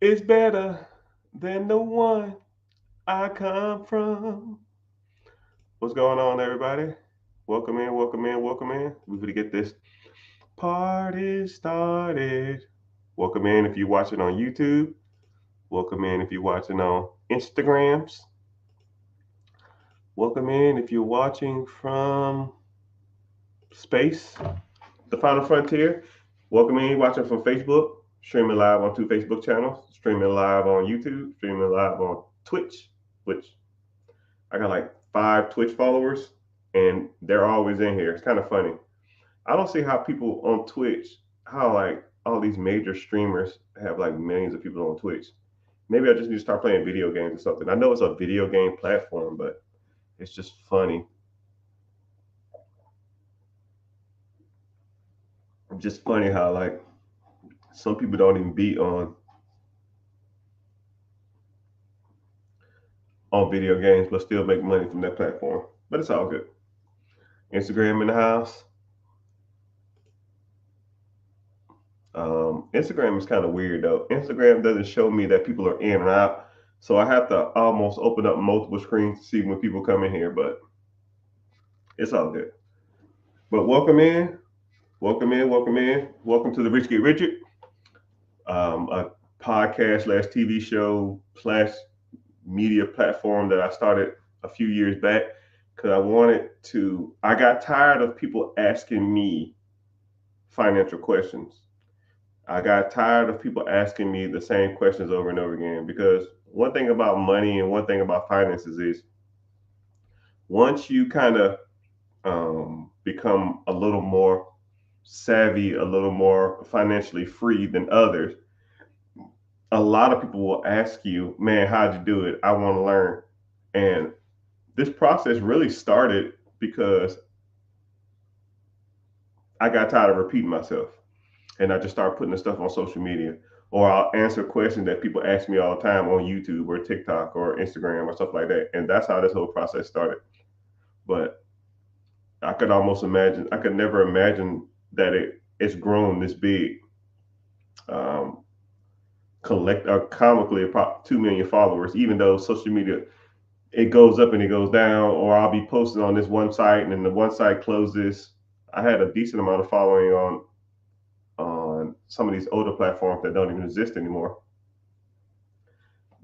is better than the one I come from. What's going on, everybody? Welcome in, welcome in, welcome in. We're going to get this party started. Welcome in if you're watching on YouTube. Welcome in if you're watching on Instagrams. Welcome in if you're watching from space, the final frontier. Welcome in watching from Facebook, streaming live on two Facebook channels, streaming live on YouTube, streaming live on Twitch, which I got like 5 Twitch followers, and they're always in here. It's kind of funny. I don't see how people on Twitch, how like all these major streamers have like millions of people on Twitch. Maybe I just need to start playing video games or something. I know it's a video game platform, but it's just funny. Just funny how like some people don't even be on video games, but still make money from that platform. But it's all good. Instagram in the house. Instagram is kind of weird though. Instagram doesn't show me that people are in and out, so I have to almost open up multiple screens to see when people come in here. But it's all good. But welcome in, welcome in, welcome in, welcome to the Rich Get Richard, a podcast slash TV show slash media platform that I started a few years back because I wanted to. I got tired of people asking me financial questions. I got tired of people asking me the same questions over and over again because one thing about money and one thing about finances is once you kind of become a little more savvy, a little more financially free than others, a lot of people will ask you, man, how'd you do it? I want to learn. And this process really started because I got tired of repeating myself. And I just started putting the stuff on social media. Or I'll answer questions that people ask me all the time on YouTube or TikTok or Instagram or stuff like that. And that's how this whole process started. But I could almost imagine, I could never imagine that it's grown this big. Um, collect comically about 2 million followers, even though social media it goes up and it goes down, or I'll be posting on this one site and then the one site closes. I had a decent amount of following on some of these older platforms that don't even exist anymore.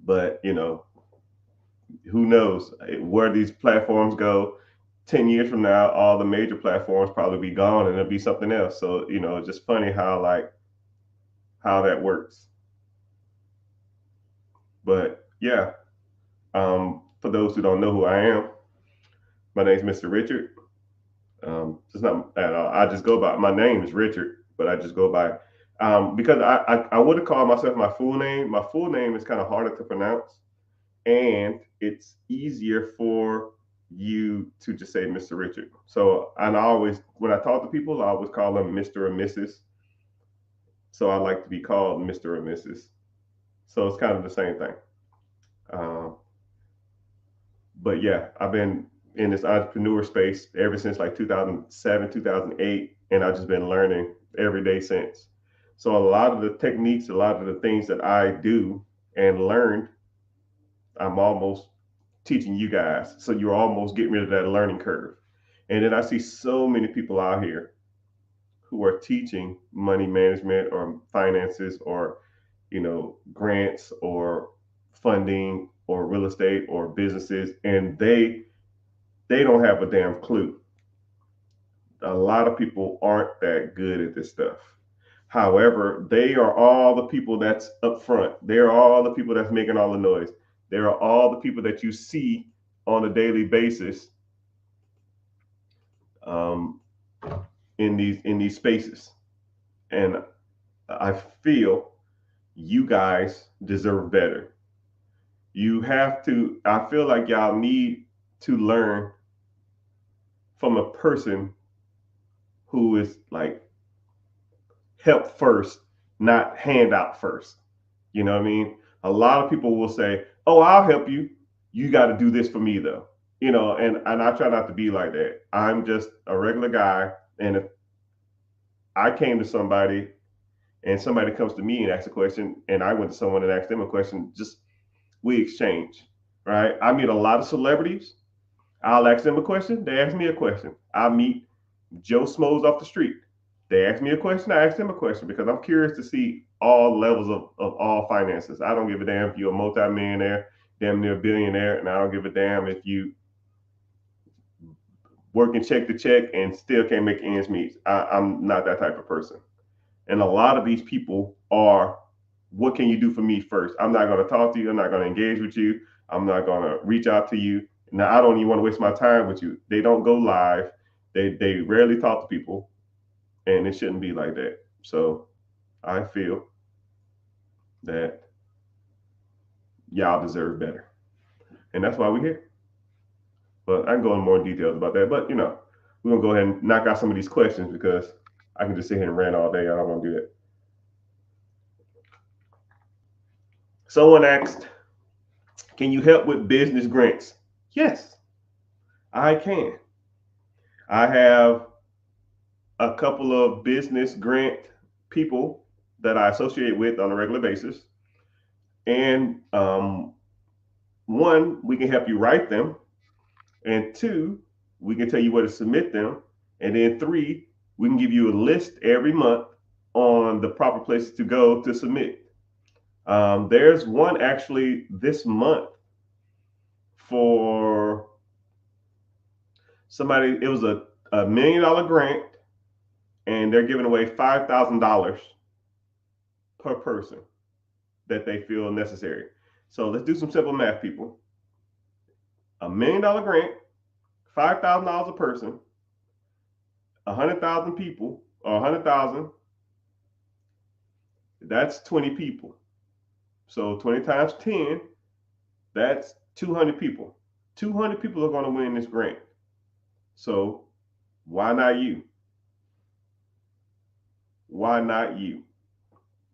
But who knows where these platforms go 10 years from now? All the major platforms probably be gone and it'll be something else. So it's just funny how like how that works. But yeah, for those who don't know who I am, my name is Mr. Richard. It's not at all. I just go by my name is Richard, but I just go by because I would have called myself my full name. My full name is kind of harder to pronounce, and it's easier for you to just say Mr. Richard. So and I always when I talk to people, I always call them Mr. or Mrs. So I like to be called Mr. or Mrs. So it's kind of the same thing. Um, but yeah, I've been in this entrepreneur space ever since like 2007, 2008, and I've just been learning every day since. So a lot of the techniques, a lot of the things that I do and learned, I'm almost teaching you guys. So you're almost getting rid of that learning curve. And then I see so many people out here who are teaching money management or finances or grants or funding or real estate or businesses, and they don't have a damn clue. A lot of people aren't that good at this stuff. However, they are all the people that's up front. They are all the people that's making all the noise. They are all the people that you see on a daily basis um, in these spaces. And I feel you guys deserve better. You have to. I feel like y'all need to learn from a person who is like help first, not handout first. You know what I mean? A lot of people will say, "Oh, I'll help you. You got to do this for me, though." And I try not to be like that. I'm just a regular guy, and if I came to somebody and somebody comes to me and asks a question, and I went to someone and asked them a question, just we exchange, right? I meet a lot of celebrities. I'll ask them a question. They ask me a question. I meet Joe Smoes off the street. They ask me a question. I ask them a question because I'm curious to see all levels of all finances. I don't give a damn if you're a multimillionaire, damn near billionaire, and I don't give a damn if you working check to check and still can't make ends meet. I'm not that type of person. And a lot of these people are, what can you do for me first? I'm not going to talk to you. I'm not going to engage with you. I'm not going to reach out to you. Now, I don't even want to waste my time with you. They don't go live. They rarely talk to people, and it shouldn't be like that. So I feel that y'all deserve better. And that's why we're here. But I can go in more details about that. But, we're going to go ahead and knock out some of these questions because I can just sit here and rant all day. I don't want to do that. Someone asked, can you help with business grants? Yes, I can. I have a couple of business grant people that I associate with on a regular basis. And one, we can help you write them. And two, we can tell you where to submit them. And then three, we can give you a list every month on the proper places to go to submit. There's one actually this month for somebody. It was a $1 million grant, and they're giving away $5,000 per person that they feel necessary. So let's do some simple math, people. $1 million grant, $5,000 a person, 100,000 people, or 100,000. That's 20 people. So 20 times 10, that's 200 people. 200 people are going to win this grant. So why not you? Why not you?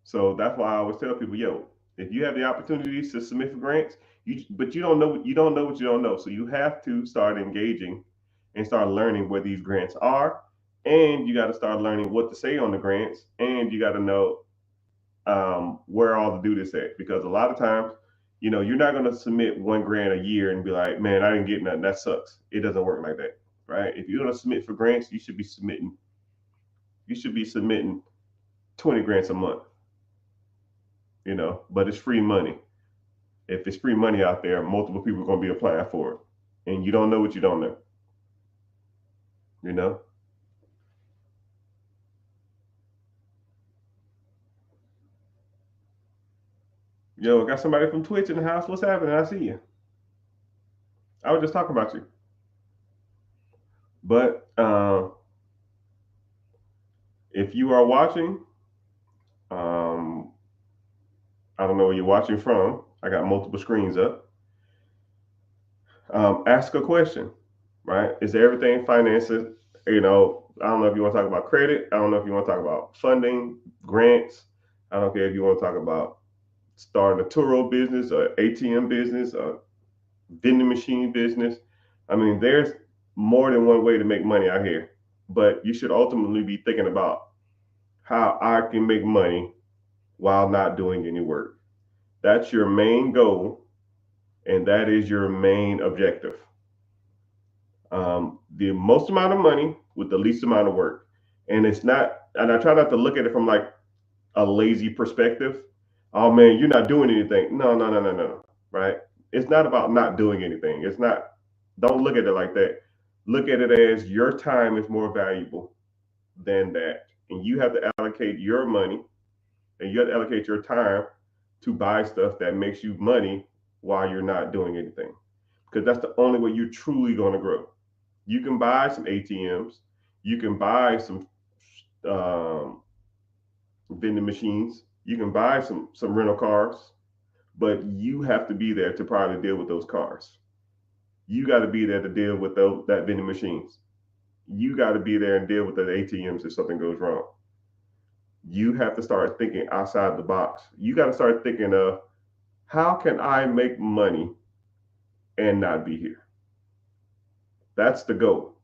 So that's why I always tell people, yo, if you have the opportunities to submit for grants, but you don't know what you don't know. So you have to start engaging and start learning where these grants are, and you got to start learning what to say on the grants, and you got to know where all to do this at, because a lot of times, you're not going to submit 1 grant a year and be like, man, I didn't get nothing. That sucks. It doesn't work like that, right? If you're going to submit for grants, you should be submitting 20 grants a month, but it's free money. If it's free money out there, multiple people are going to be applying for it, and you don't know what you don't know, you know. Yo, I got somebody from Twitch in the house. What's happening? I see you. I was just talking about you. But if you are watching, I don't know where you're watching from. I got multiple screens up. Ask a question, right? Is everything finances? I don't know if you want to talk about credit. I don't know if you want to talk about funding, grants. I don't care if you want to talk about starting a Turo business or ATM business or vending machine business. I mean, there's more than one way to make money out here, but you should ultimately be thinking about how I can make money while not doing any work. That's your main goal, and that is your main objective. The most amount of money with the least amount of work. And it's not, and I try not to look at it from like a lazy perspective. Oh man, you're not doing anything. No, no, no, no, no. Right? It's not about not doing anything. It's not, don't look at it like that. Look at it as your time is more valuable than that. And you have to allocate your money and you have to allocate your time to buy stuff that makes you money while you're not doing anything. Because that's the only way you're truly going to grow. You can buy some ATMs, you can buy some um, vending machines, you can buy some rental cars, but you have to be there to probably deal with those cars. You got to be there to deal with that vending machines. You got to be there and deal with the ATMs if something goes wrong. You have to start thinking outside the box. You got to start thinking of, how can I make money and not be here? That's the goal,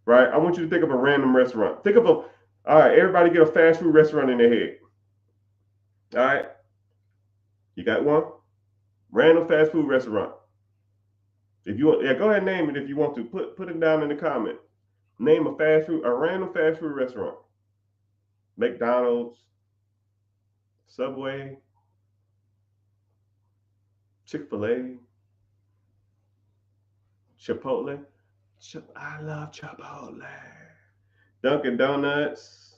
right? I want you to think of a random restaurant. Think of all right, everybody get a fast food restaurant in their head. All right. You got one? Random fast food restaurant. If you want, yeah, go ahead and name it if you want to. Put it down in the comment. Name a random fast food restaurant. McDonald's, Subway, Chick-fil-A, Chipotle. I love Chipotle. Dunkin' Donuts,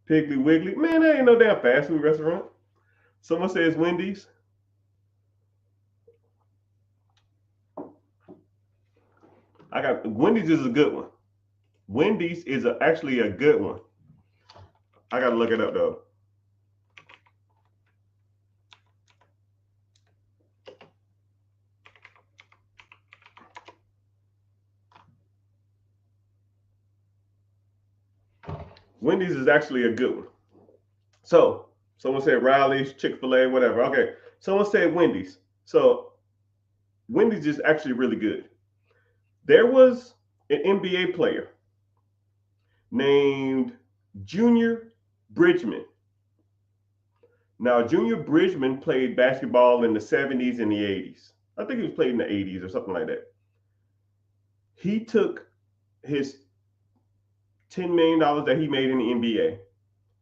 Piggly Wiggly. Man, that ain't no damn fast food restaurant. Someone says Wendy's. I got Wendy's is a good one. Wendy's is actually a good one. I gotta look it up though. Wendy's is actually a good one. So someone said Riley's, Chick-fil-A, whatever. Okay. Someone said Wendy's. So Wendy's is actually really good. There was an NBA player named Junior Bridgman. Now, Junior Bridgman played basketball in the 70s and the 80s. I think he was played in the 80s or something like that. He took his $10 million that he made in the NBA,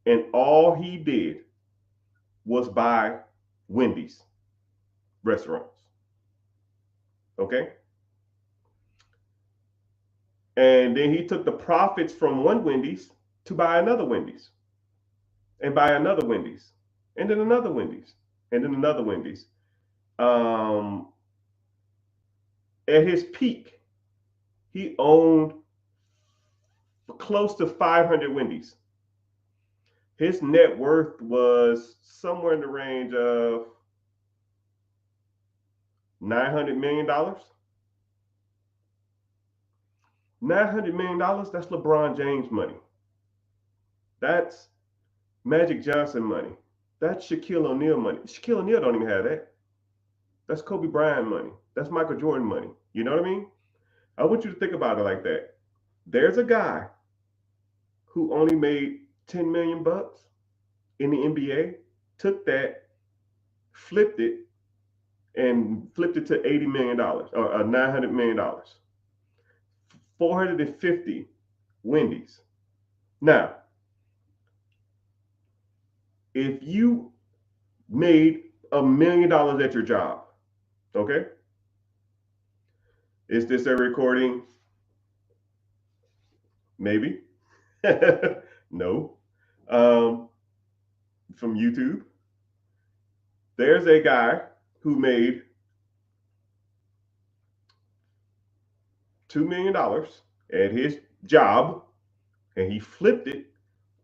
and all he did was buy Wendy's restaurants. Okay? And then he took the profits from one Wendy's to buy another Wendy's, and buy another Wendy's, and then another Wendy's, and then another Wendy's. Um, at his peak, he owned close to 500 Wendy's. His net worth was somewhere in the range of $900 million. $900 million, that's LeBron James money. That's Magic Johnson money. That's Shaquille O'Neal money. Shaquille O'Neal don't even have that. That's Kobe Bryant money. That's Michael Jordan money. You know what I mean? I want you to think about it like that. There's a guy who only made 10 million bucks in the NBA, took that, flipped it, and flipped it to $80 million or $900 million. 450 Wendy's. Now, if you made $1 million at your job, okay? Is this a recording? Maybe. No. From YouTube. There's a guy who made $2 million at his job, and he flipped it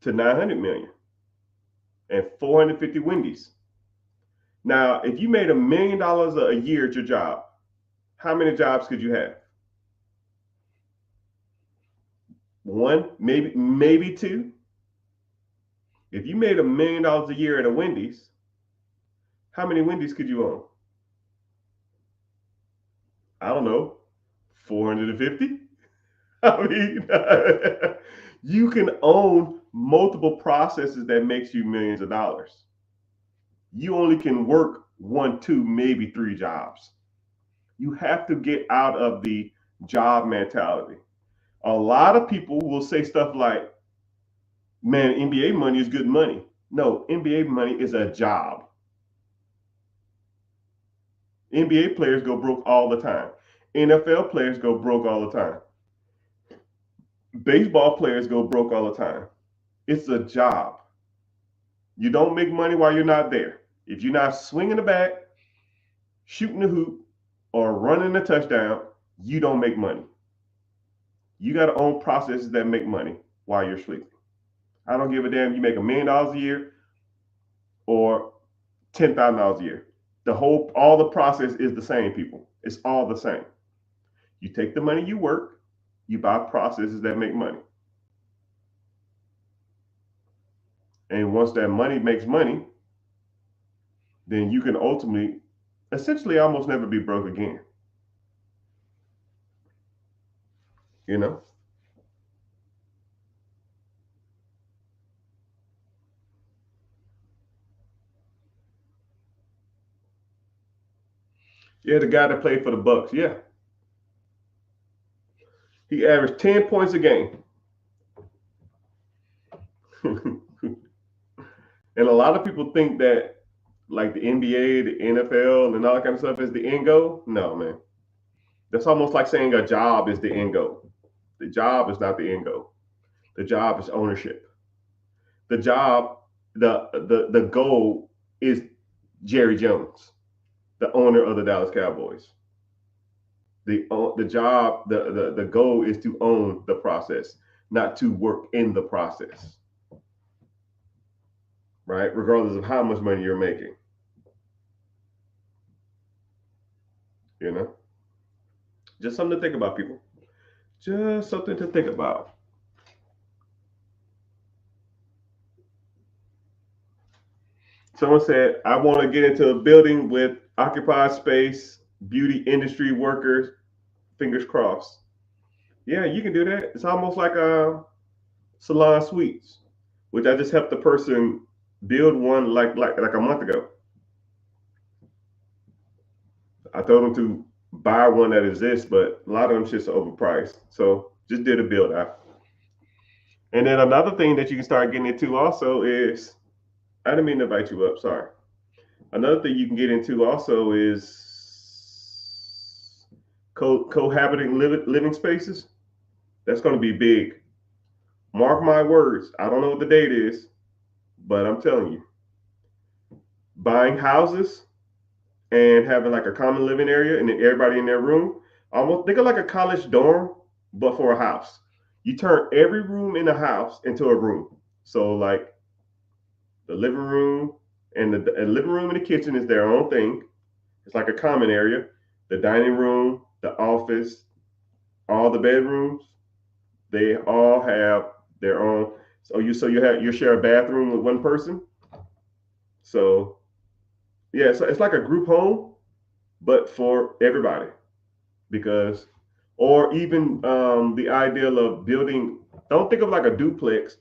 to 900 million and 450 Wendy's. Now, if you made $1 million a year at your job, how many jobs could you have? One, maybe two. If you made $1 million a year at a Wendy's, how many Wendy's could you own? I don't know, 450. I mean, you can own multiple processes that makes you millions of dollars. You only can work one, two, maybe three jobs. You have to get out of the job mentality. A lot of people will say stuff like, man, NBA money is good money. No, NBA money is a job. NBA players go broke all the time. NFL players go broke all the time. Baseball players go broke all the time. It's a job. You don't make money while you're not there. If you're not swinging the bat, shooting the hoop, or running a touchdown, you don't make money. You got to own processes that make money while you're sleeping. I don't give a damn. You make $1 million a year or $10,000 a year. All the process is the same, people. It's all the same. You take the money you work, you buy processes that make money. And once that money makes money, then you can ultimately, essentially, almost never be broke again. You know? Yeah, the guy that played for the Bucks. Yeah, he averaged 10 points a game. And a lot of people think that like the NBA, the NFL, and all that kind of stuff is the end goal. No, man. That's almost like saying a job is the end goal. The job is not the end goal. The job is ownership. The job, the goal is Jerry Jones, the owner of the Dallas Cowboys. The job, the goal is to own the process, not to work in the process, right? Regardless of how much money you're making, you know. Just something to think about, people. Just something to think about. Someone said, I want to get into a building with occupied space, beauty industry workers, fingers crossed. Yeah, you can do that. It's almost like a salon suites, which I just helped the person build one like a month ago. I told them to buy one that exists, but a lot of them shits are overpriced. So just did a build out. And then another thing that you can start getting into also is, I didn't mean to invite you up, sorry. Another thing you can get into also is cohabiting living spaces. That's going to be big. Mark my words. I don't know what the date is, but I'm telling you, buying houses and having like a common living area and then everybody in their room, almost think of like a college dorm, but for a house. You turn every room in the house into a room. So like the living room and the living room and the kitchen is their own thing. It's like a common area. The dining room, the office, all the bedrooms, they all have their own. So you share a bathroom with one person. So yeah, so it's like a group home, but for everybody. Because, or even the ideal of building. Don't think of like a duplex.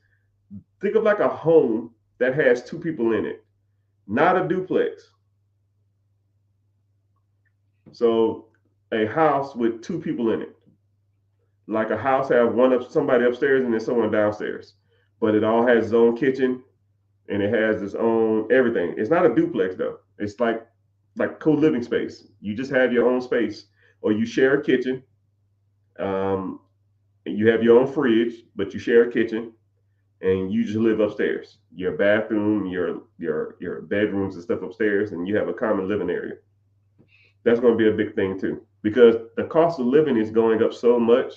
Think of like a home that has two people in it, not a duplex. So a house with two people in it, like a house have one of somebody upstairs and then someone downstairs, but it all has its own kitchen and it has its own everything. It's not a duplex though. It's like co-living space. You just have your own space, or you share a kitchen. Um, you have your own fridge, but you share a kitchen, and you just live upstairs. Your bathroom, your bedrooms and stuff upstairs, and you have a common living area. That's going to be a big thing too, because the cost of living is going up so much.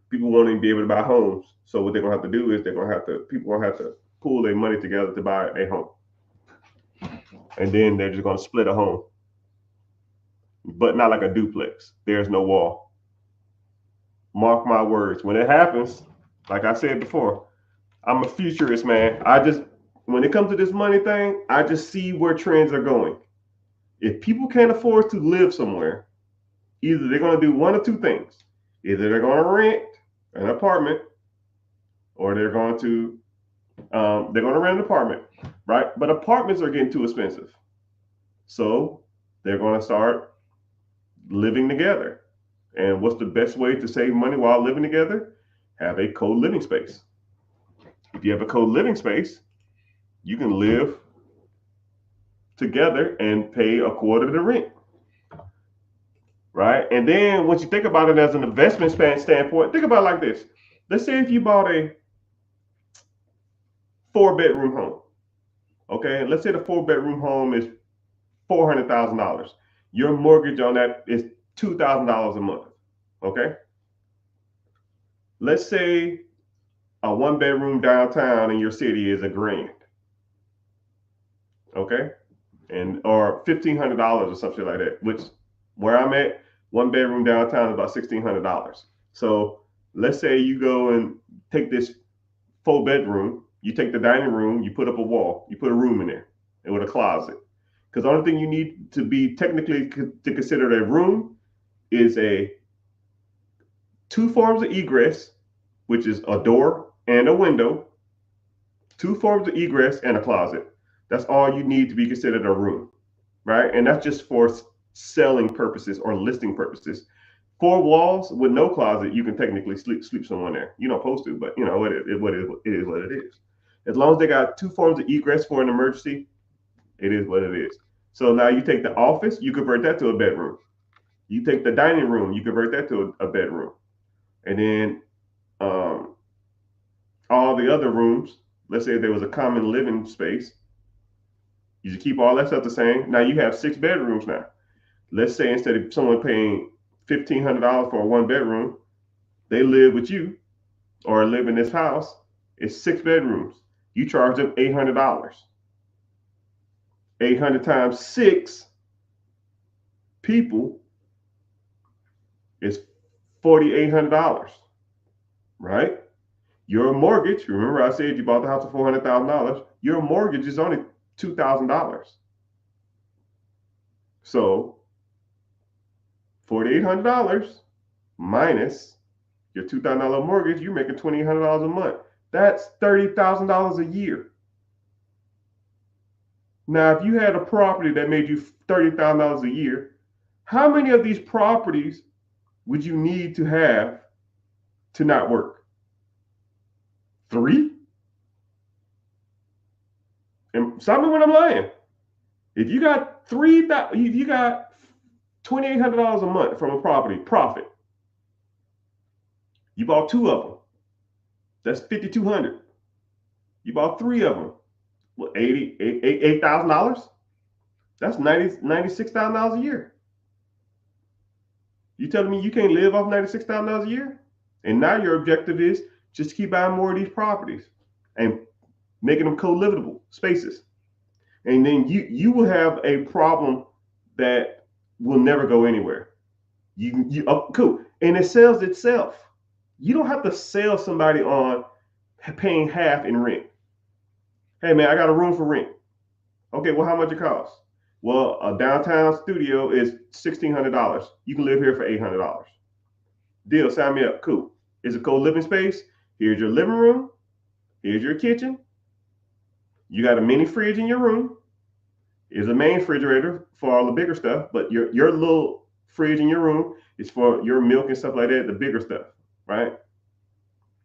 People won't even be able to buy homes. So what they're gonna have to do is people gonna have to pool their money together to buy a home, and then they're just gonna split a home, but not like a duplex. There's no wall. Mark my words. When it happens, like I said before, I'm a futurist, man. When it comes to this money thing, I just see where trends are going. If people can't afford to live somewhere, either they're going to do one of two things. Either they're going to rent an apartment, or they're going to rent an apartment, right? But apartments are getting too expensive, so they're going to start living together. And what's the best way to save money while living together? Have a co-living space. If you have a co-living space, you can live together and pay a quarter of the rent, right? And then once you think about it as an investment standpoint, think about it like this. Let's say if you bought a 4 bedroom home, okay? Let's say the 4 bedroom home is $400,000. Your mortgage on that is $2,000 a month, okay? Let's say a 1 bedroom downtown in your city is $1,000, okay? And or $1,500 or something like that. Which where I'm at, 1 bedroom downtown is about $1,600. So let's say you go and take this 4 bedroom, you take the dining room, you put up a wall, you put a room in there, and with a closet. Because the only thing you need to be technically to consider a room is a two forms of egress, which is a door and a window, two forms of egress and a closet. That's all you need to be considered a room, right? And that's just for selling purposes or listing purposes. 4 walls with no closet, you can technically sleep someone there. You're not supposed to, but you know it is what it is. As long as they got 2 forms of egress for an emergency, it is what it is. So now you take the office, you convert that to a bedroom. You take the dining room, you convert that to a bedroom, and then um, all the other rooms. Let's say there was a common living space. You just keep all that stuff the same. Now you have 6 bedrooms now. Let's say instead of someone paying $1,500 for a 1 bedroom, they live with you or live in this house. It's 6 bedrooms. You charge them $800. 800 times 6 people is $4,800, right? Your mortgage, remember I said you bought the house for $400,000. Your mortgage is only $2,000. So $4,800 minus your $2,000 mortgage, you're making $2,800 a month. That's $30,000 a year. Now, if you had a property that made you $30,000 a year, how many of these properties would you need to have to not work? 3? And stop me when I'm lying. If you got $2,800 a month from a property profit, you bought 2 of them. That's $5,200. You bought 3 of them. Well, $8,000. That's $96,000 a year. You telling me you can't live off $96,000 a year? And now your objective is just keep buying more of these properties and making them co-livable spaces. And then you will have a problem that will never go anywhere. Cool. And it sells itself. You don't have to sell somebody on paying half in rent. Hey man, I got a room for rent. Okay, well, how much it costs? Well, a downtown studio is $1,600. You can live here for $800. Deal, sign me up. Cool. It's a co-living space. Here's your living room. Here's your kitchen. You got a mini fridge in your room. Here's a main refrigerator for all the bigger stuff, but your little fridge in your room is for your milk and stuff like that, the bigger stuff, right?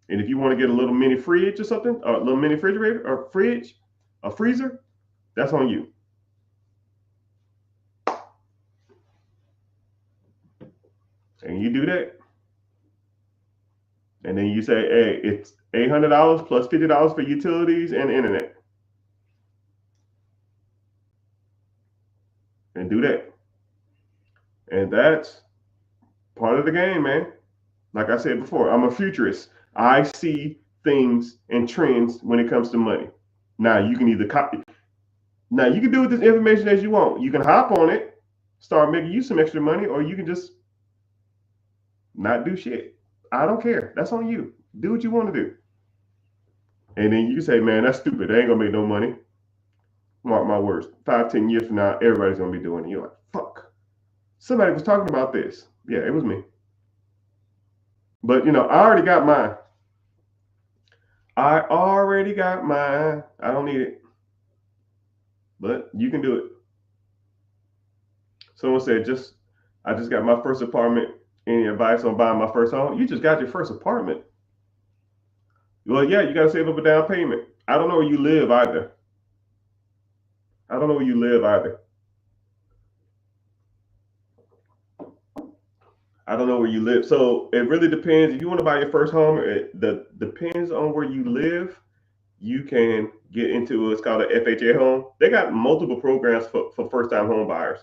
And if you want to get a little mini fridge or something, or a little mini refrigerator or fridge, a freezer, that's on you. And you do that. And then you say, hey, it's $800 plus $50 for utilities and internet. And do that. And that's part of the game, man. Like I said before, I'm a futurist. I see things and trends when it comes to money. Now you can either copy. Now you can do with this information as you want. You can hop on it, start making you some extra money, or you can just not do shit. I don't care. That's on you. Do what you want to do. And then you can say, man, that's stupid. They ain't gonna make no money. Mark my words. 5-10 years from now, everybody's gonna be doing it. You're like, fuck. Somebody was talking about this. Yeah, it was me. But I already got mine. I don't need it. But you can do it. Someone said, I just got my first apartment. Any advice on buying my first home? You just got your first apartment. Well, yeah, you got to save up a down payment. I don't know where you live either. I don't know where you live. So it really depends. If you want to buy your first home, it depends on where you live. You can get into what's called an FHA home. They got multiple programs for first-time home buyers.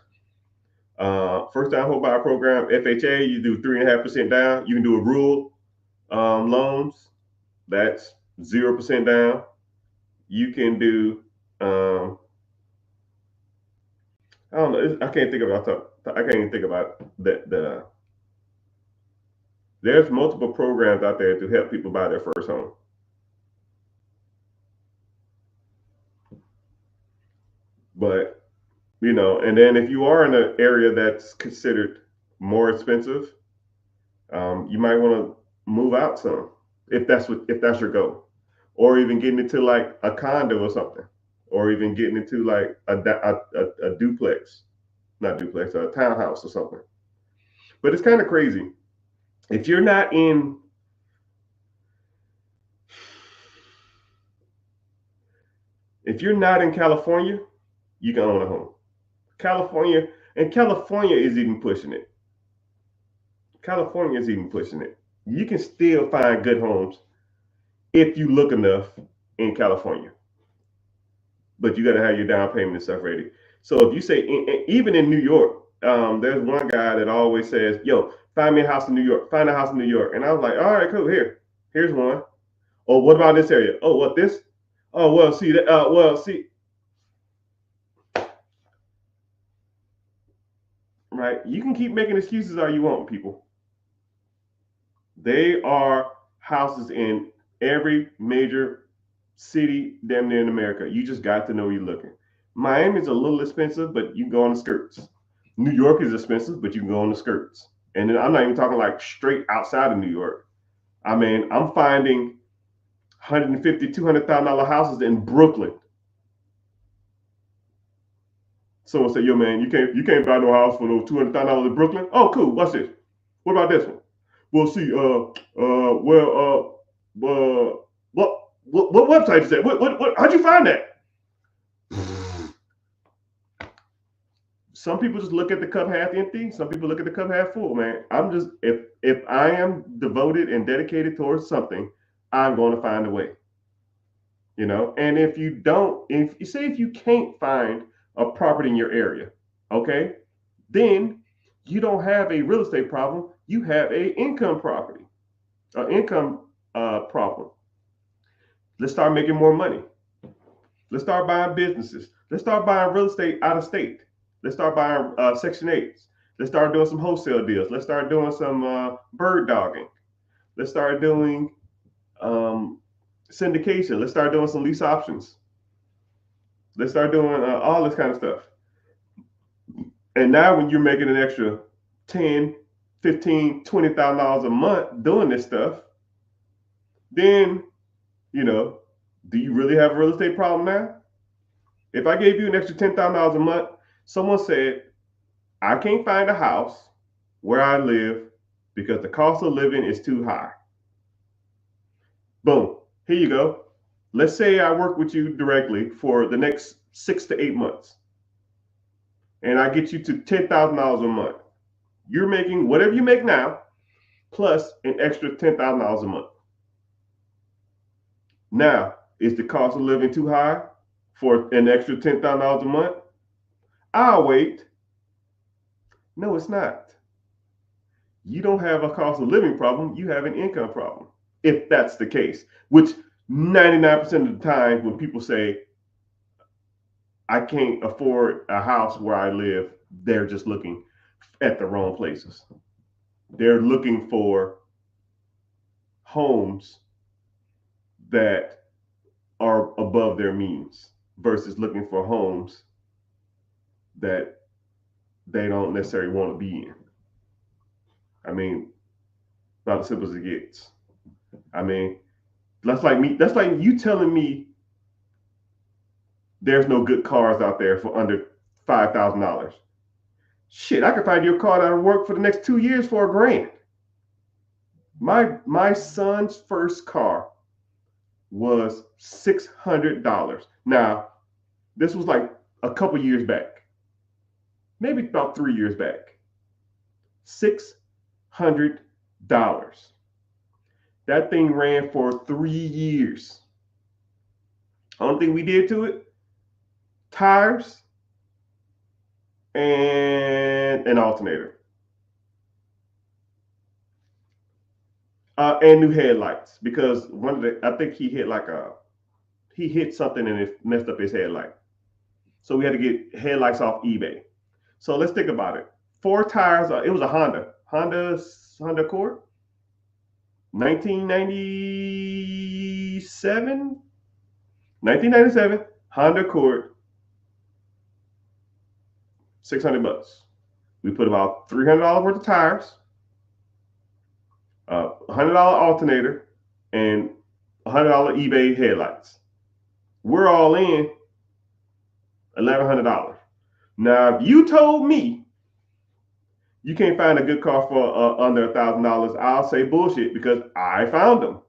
First-time home buyer program, FHA, you do 3.5% down. You can do a rural loans. That's 0% down. You can do, I don't know. I can't even think about that. There's multiple programs out there to help people buy their first home. But and then if you are in an area that's considered more expensive, you might want to move out some if that's your goal, or even getting into like a condo or something, or even getting into like a duplex. not duplex, a townhouse or something. But it's kind of crazy. If you're not in if you're not in California, you can own a home. California and California is even pushing it. California is even pushing it. You can still find good homes if you look enough in California, but you got to have your down payment and stuff ready. So if you say even in New York, there's one guy that always says, "Yo, find me a house in New York. Find a house in New York." And I was like, "All right, cool. Here's one. Oh, what about this area? Oh, what this? Oh, well, see that. Well, see, right. You can keep making excuses all you want, people. They are houses in every major city damn near in America. You just got to know where you're looking. Miami's a little expensive, but you can go on the skirts. New York is expensive, but you can go on the skirts. And then I'm not even talking like straight outside of New York. I mean, I'm finding 150, $200,000 houses in Brooklyn. Someone said, "Yo, man, you can't buy no house for no $200,000 in Brooklyn." Oh, cool. What's this? What about this one? Well, see, what website is that? How'd you find that? Some people just look at the cup half empty. Some people look at the cup half full, man. I'm just if I am devoted and dedicated towards something, I'm going to find a way. And if you don't, if you can't find a property in your area, okay, then you don't have a real estate problem. You have a income property, an income problem. Let's start making more money. Let's start buying businesses. Let's start buying real estate out of state. Let's start buying Section 8s. Let's start doing some wholesale deals. Let's start doing some bird dogging. Let's start doing syndication. Let's start doing some lease options. Let's start doing all this kind of stuff. And now when you're making an extra 10, 15, $20,000 a month doing this stuff, then, do you really have a real estate problem now? If I gave you an extra $10,000 a month, someone said, I can't find a house where I live because the cost of living is too high. Boom. Here you go. Let's say I work with you directly for the next 6 to 8 months. And I get you to $10,000 a month. You're making whatever you make now, plus an extra $10,000 a month. Now, is the cost of living too high for an extra $10,000 a month? I'll wait. No, it's not. You don't have a cost of living problem. You have an income problem. If that's the case, which 99% of the time when people say, I can't afford a house where I live, they're just looking at the wrong places. They're looking for homes that are above their means versus looking for homes that they don't necessarily want to be in. I mean, about as simple as it gets. I mean, that's like you telling me there's no good cars out there for under $5,000. Shit, I could find you a car that'll work for the next 2 years for $1,000. My son's first car was $600. Now, this was like a couple years back, maybe about 3 years back. $600. That thing ran for 3 years. Only thing we did to it, tires and an alternator. And new headlights, because I think he hit something and it messed up his headlight. So we had to get headlights off eBay. So let's think about it. 4 tires. It was a Honda Accord, 1997 Honda Accord, $600. We put about $300 worth of tires, $100 alternator, and $100 eBay headlights. We're all in $1,100. Now, if you told me you can't find a good car for under $1,000, I'll say bullshit because I found them.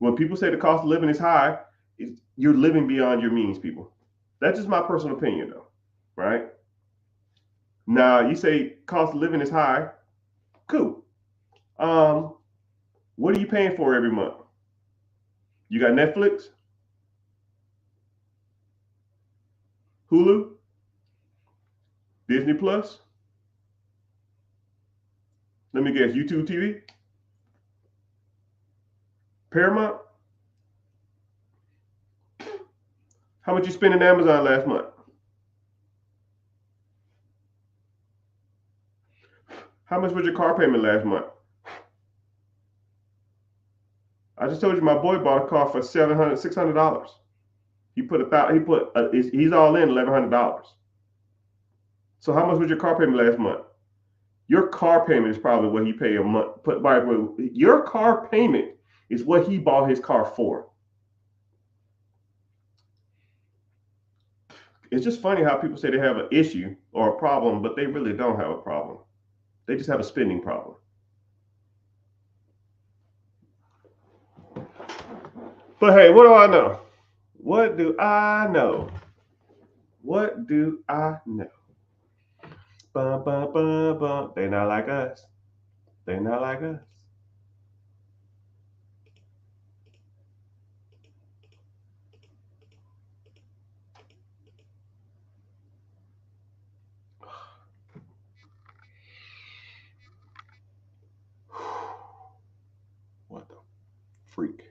When people say the cost of living is high, you're living beyond your means, people. That's just my personal opinion, though, right? Now, you say cost of living is high. Cool. What are you paying for every month? You got Netflix, Hulu, Disney Plus. Let me guess, YouTube TV, Paramount. How much you spend in Amazon last month? How much was your car payment last month? I just told you my boy bought a car for $700, $600. He put he's all in $1,100. So how much was your car payment last month? Your car payment is probably what he paid a month. Your car payment is what he bought his car for. It's just funny how people say they have an issue or a problem, but they really don't have a problem. They just have a spending problem. But hey, what do I know? What do I know? What do I know? Bum, bum, bum, bum. They not like us. They not like us. What the freak?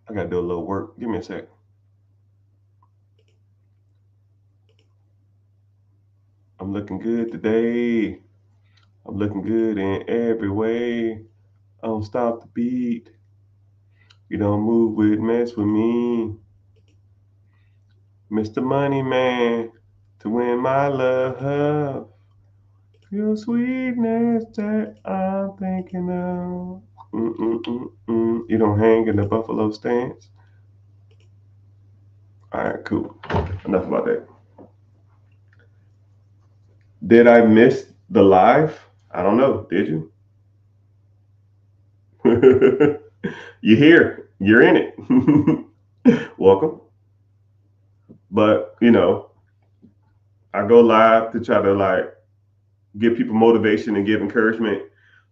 I gotta do a little work. Give me a sec. I'm looking good today. I'm looking good in every way. I don't stop the beat. You don't move mess with me. Mr. Money Man, to win my love. Your sweetness that I'm thinking of. You don't hang in the buffalo stance. All right, cool. Enough about that. Did I miss the live? I don't know. Did you? You're here. You're in it. Welcome. But, I go live to try to give people motivation and give encouragement.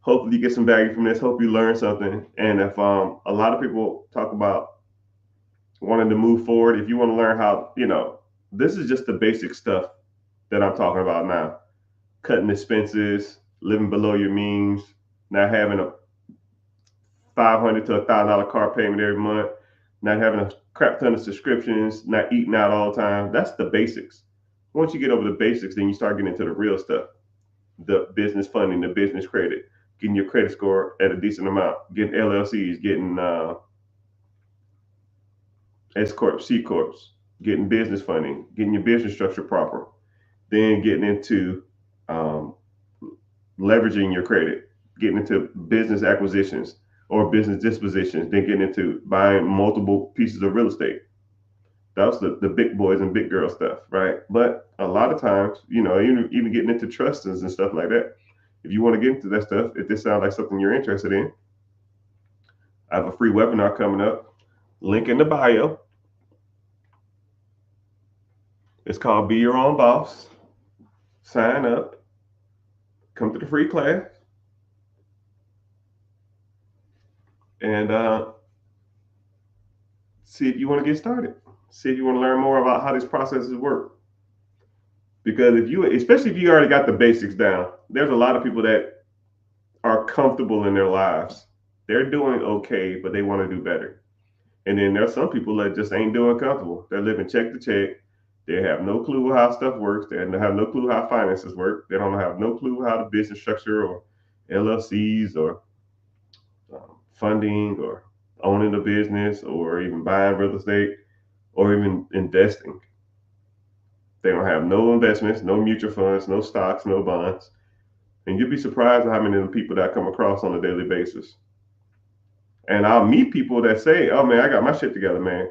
Hopefully you get some value from this. Hope you learn something. And if a lot of people talk about wanting to move forward, if you want to learn how, this is just the basic stuff that I'm talking about now. Cutting expenses, living below your means, not having a $500 to $1,000 car payment every month, not having a crap ton of subscriptions, not eating out all the time. That's the basics. Once you get over the basics, then you start getting into the real stuff. The business funding, the business credit, getting your credit score at a decent amount, getting LLCs, getting S corps, C corps, getting business funding, getting your business structure proper, then getting into leveraging your credit, getting into business acquisitions or business dispositions, then getting into buying multiple pieces of real estate. That's the big boys and big girl stuff, right? But a lot of times, even getting into trusts and stuff like that. If you want to get into that stuff, if this sounds like something you're interested in, I have a free webinar coming up. Link in the bio. It's called Be Your Own Boss. Sign up. Come to the free class. And see if you want to get started. See if you want to learn more about how these processes work. Because especially if you already got the basics down, there's a lot of people that are comfortable in their lives. They're doing okay, but they want to do better. And then there's some people that just ain't doing comfortable. They're living check to check. They have no clue how stuff works. They have no clue how finances work. They don't have no clue how the business structure or LLCs or funding or owning a business or even buying real estate or even investing. They don't have no investments, no mutual funds, no stocks, no bonds. And you'd be surprised at how many of the people that I come across on a daily basis. And I'll meet people that say, oh man, I got my shit together, man.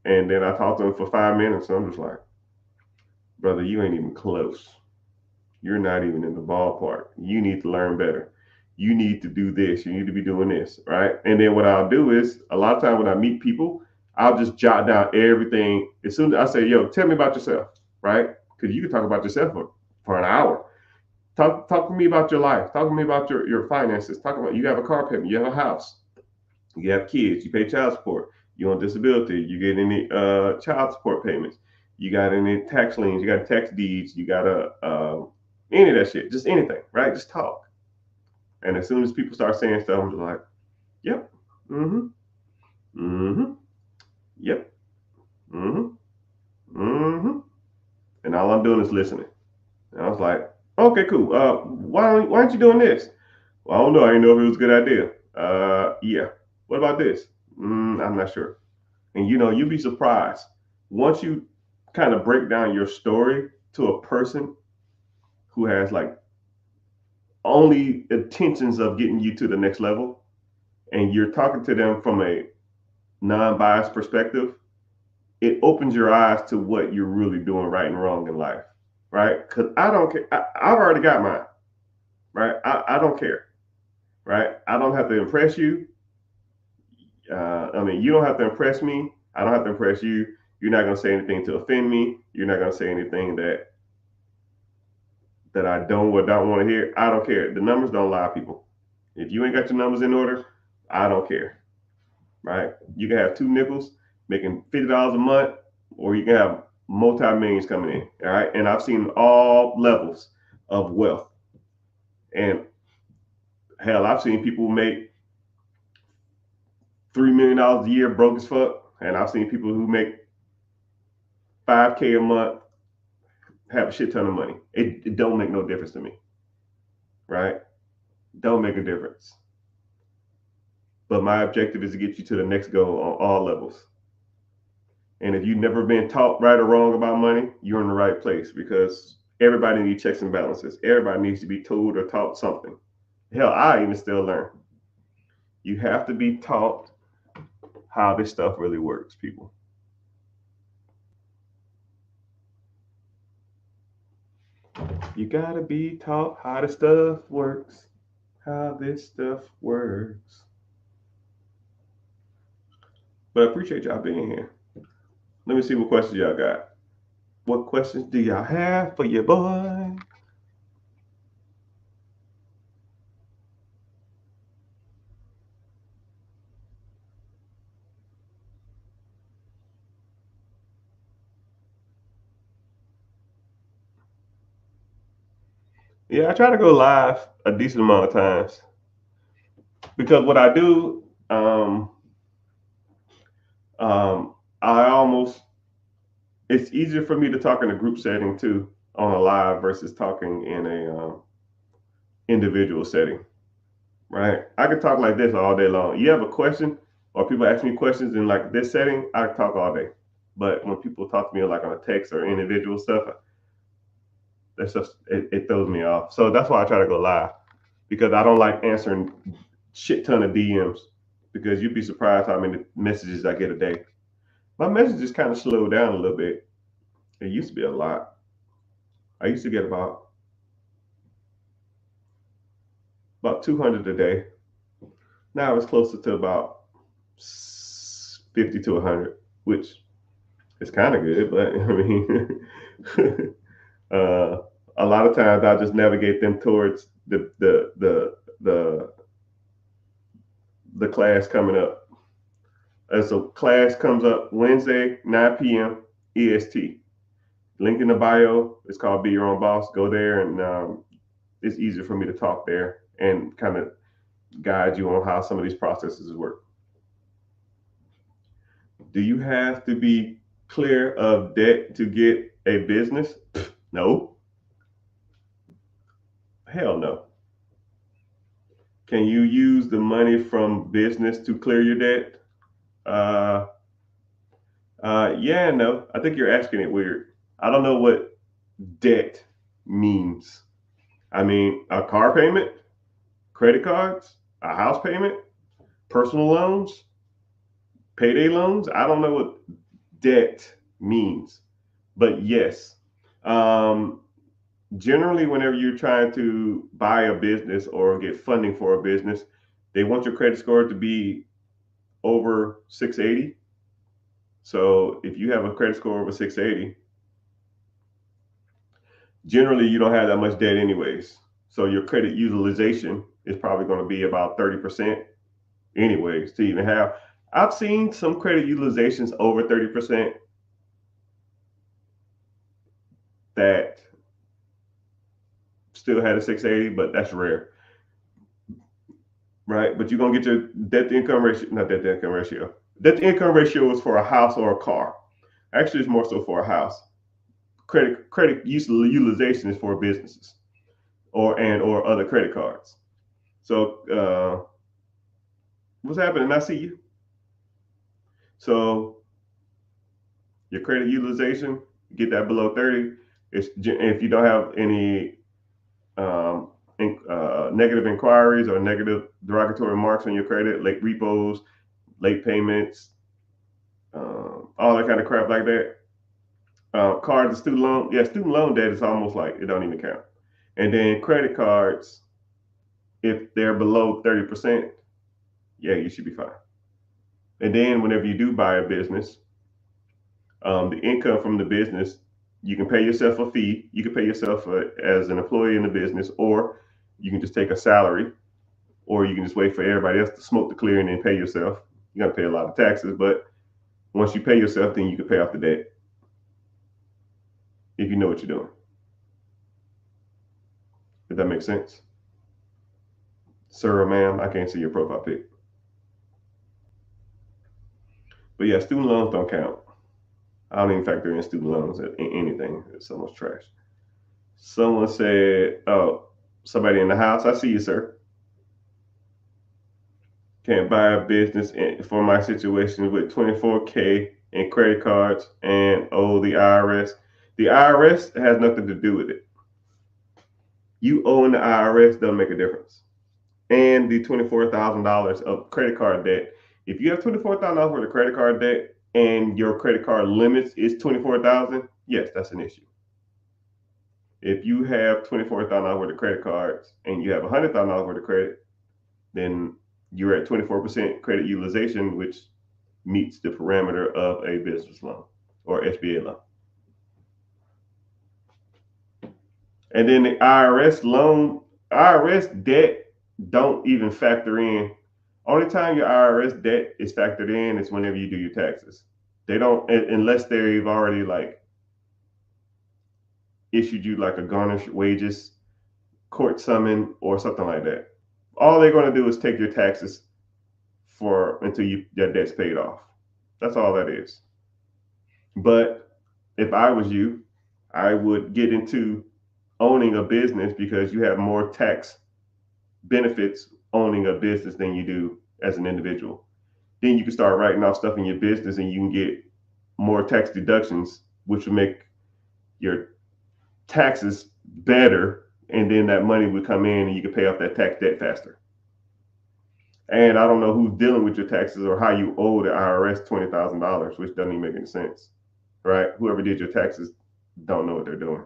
And then I talked to him for 5 minutes, and I'm just like, brother, you ain't even close. You're not even in the ballpark. You need to learn better. You need to do this. You need to be doing this, right? And then what I'll do is a lot of times when I meet people, I'll just jot down everything. As soon as I say, yo, tell me about yourself, right? Because you can talk about yourself for an hour. Talk to me about your life. Talk to me about your finances. Talk about you have a car payment, you have a house, you have kids, you pay child support, you on disability, you get any child support payments, you got any tax liens, you got tax deeds, you got any of that shit, just anything, right? Just talk. And as soon as people start saying stuff, I'm just like, yep, mm-hmm, mm-hmm, yep, mm-hmm, mm-hmm. And all I'm doing is listening. And I was like, okay, cool. Why aren't you doing this? Well, I don't know. I didn't know if it was a good idea. Yeah. What about this? I'm not sure. And you'd be surprised once you kind of break down your story to a person who has like only intentions of getting you to the next level, and you're talking to them from a non-biased perspective. It opens your eyes to what you're really doing right and wrong in life, right? Because I don't care. I've already got mine, right? I don't care, right? I don't have to impress you. I mean, you don't have to impress me. I don't have to impress you. You're not going to say anything to offend me. You're not going to say anything that I don't or don't want to hear. I don't care. The numbers don't lie, people. If you ain't got your numbers in order, I don't care, right? You can have two nickels making $50 a month, or you can have multi-millions coming in, all right? And I've seen all levels of wealth. And hell, I've seen people make $3 million a year broke as fuck. And I've seen people who make 5K a month have a shit ton of money. It don't make no difference to me, right? Don't make a difference. But my objective is to get you to the next goal on all levels. And if you've never been taught right or wrong about money, you're in the right place, because everybody needs checks and balances. Everybody needs to be told or taught something. Hell, I even still learn. You have to be taught how this stuff really works, people. You gotta be taught how this stuff works. How this stuff works. But I appreciate y'all being here. Let me see what questions y'all got. What questions do y'all have for your boy? Yeah, I try to go live a decent amount of times, because what I do, I almost it's easier for me to talk in a group setting too on a live versus talking in a individual setting, right? I can talk like this all day long. You have a question, or people ask me questions in like this setting, I can talk all day. But when people talk to me like on a text or individual stuff, that's just it throws me off. So that's why I try to go live, because I don't like answering shit ton of DMs, because you'd be surprised how many messages I get a day. My messages kind of slowed down a little bit. It used to be a lot. I used to get about 200 a day. Now it's closer to about 50 to 100, which is kind of good. But I mean, uh, a lot of times I just navigate them towards the class coming up. And so class comes up Wednesday, 9 p.m. EST. Link in the bio. It's called Be Your Own Boss. Go there, and it's easier for me to talk there and kind of guide you on how some of these processes work. Do you have to be clear of debt to get a business? No. Hell no. Can you use the money from business to clear your debt? Uh, yeah and no. I think you're asking it weird. I don't know what debt means. I mean, a car payment, credit cards, a house payment, personal loans, payday loans. I don't know what debt means. But yes, um, generally, whenever you're trying to buy a business or get funding for a business, they want your credit score to be over 680. So if you have a credit score over 680, generally you don't have that much debt anyways. So your credit utilization is probably going to be about 30% anyways to even have. I've seen some credit utilizations over 30% that still had a 680, but that's rare, right? But you're going to get your debt to income ratio, not debt to income ratio. Debt to income ratio is for a house or a car. Actually, it's more so for a house. Credit utilization is for businesses or other credit cards. So what's happening? I see you. So your credit utilization, get that below 30. If you don't have any negative inquiries or negative derogatory marks on your credit, late repos, late payments, all that kind of crap like that. Cards and student loan, yeah, student loan debt is almost like it don't even count. And then credit cards, if they're below 30%, yeah, you should be fine. And then whenever you do buy a business, the income from the business, you can pay yourself a fee. You can pay yourself as an employee in the business, or you can just take a salary, or you can just wait for everybody else to smoke the clear and then pay yourself. You got to pay a lot of taxes, but once you pay yourself, then you can pay off the debt if you know what you're doing. If that makes sense. Sir or ma'am, I can't see your profile pic. But yeah, student loans don't count. I don't even factor in student loans in anything. It's so much trash. Someone said, oh, somebody in the house. I see you, sir. Can't buy a business for my situation with 24K in credit cards and owe the IRS. The IRS has nothing to do with it. You owing the IRS doesn't make a difference. And the $24,000 of credit card debt. If you have $24,000 worth of credit card debt and your credit card limits is $24,000, yes, that's an issue. If you have $24,000 worth of credit cards and you have $100,000 worth of credit, then you're at 24% credit utilization, which meets the parameter of a business loan or SBA loan. And then the IRS debt don't even factor in. Only time your IRS debt is factored in is whenever you do your taxes. They don't, unless they've already like issued you like a garnished wages, court summon, or something like that. All they're going to do is take your taxes for until your debt's paid off. That's all that is. But if I was you, I would get into owning a business because you have more tax benefits owning a business than you do as an individual. Then you can start writing off stuff in your business and you can get more tax deductions, which will make your taxes better. And then that money would come in and you can pay off that tax debt faster. And I don't know who's dealing with your taxes or how you owe the IRS $20,000, which doesn't even make any sense, right? Whoever did your taxes don't know what they're doing.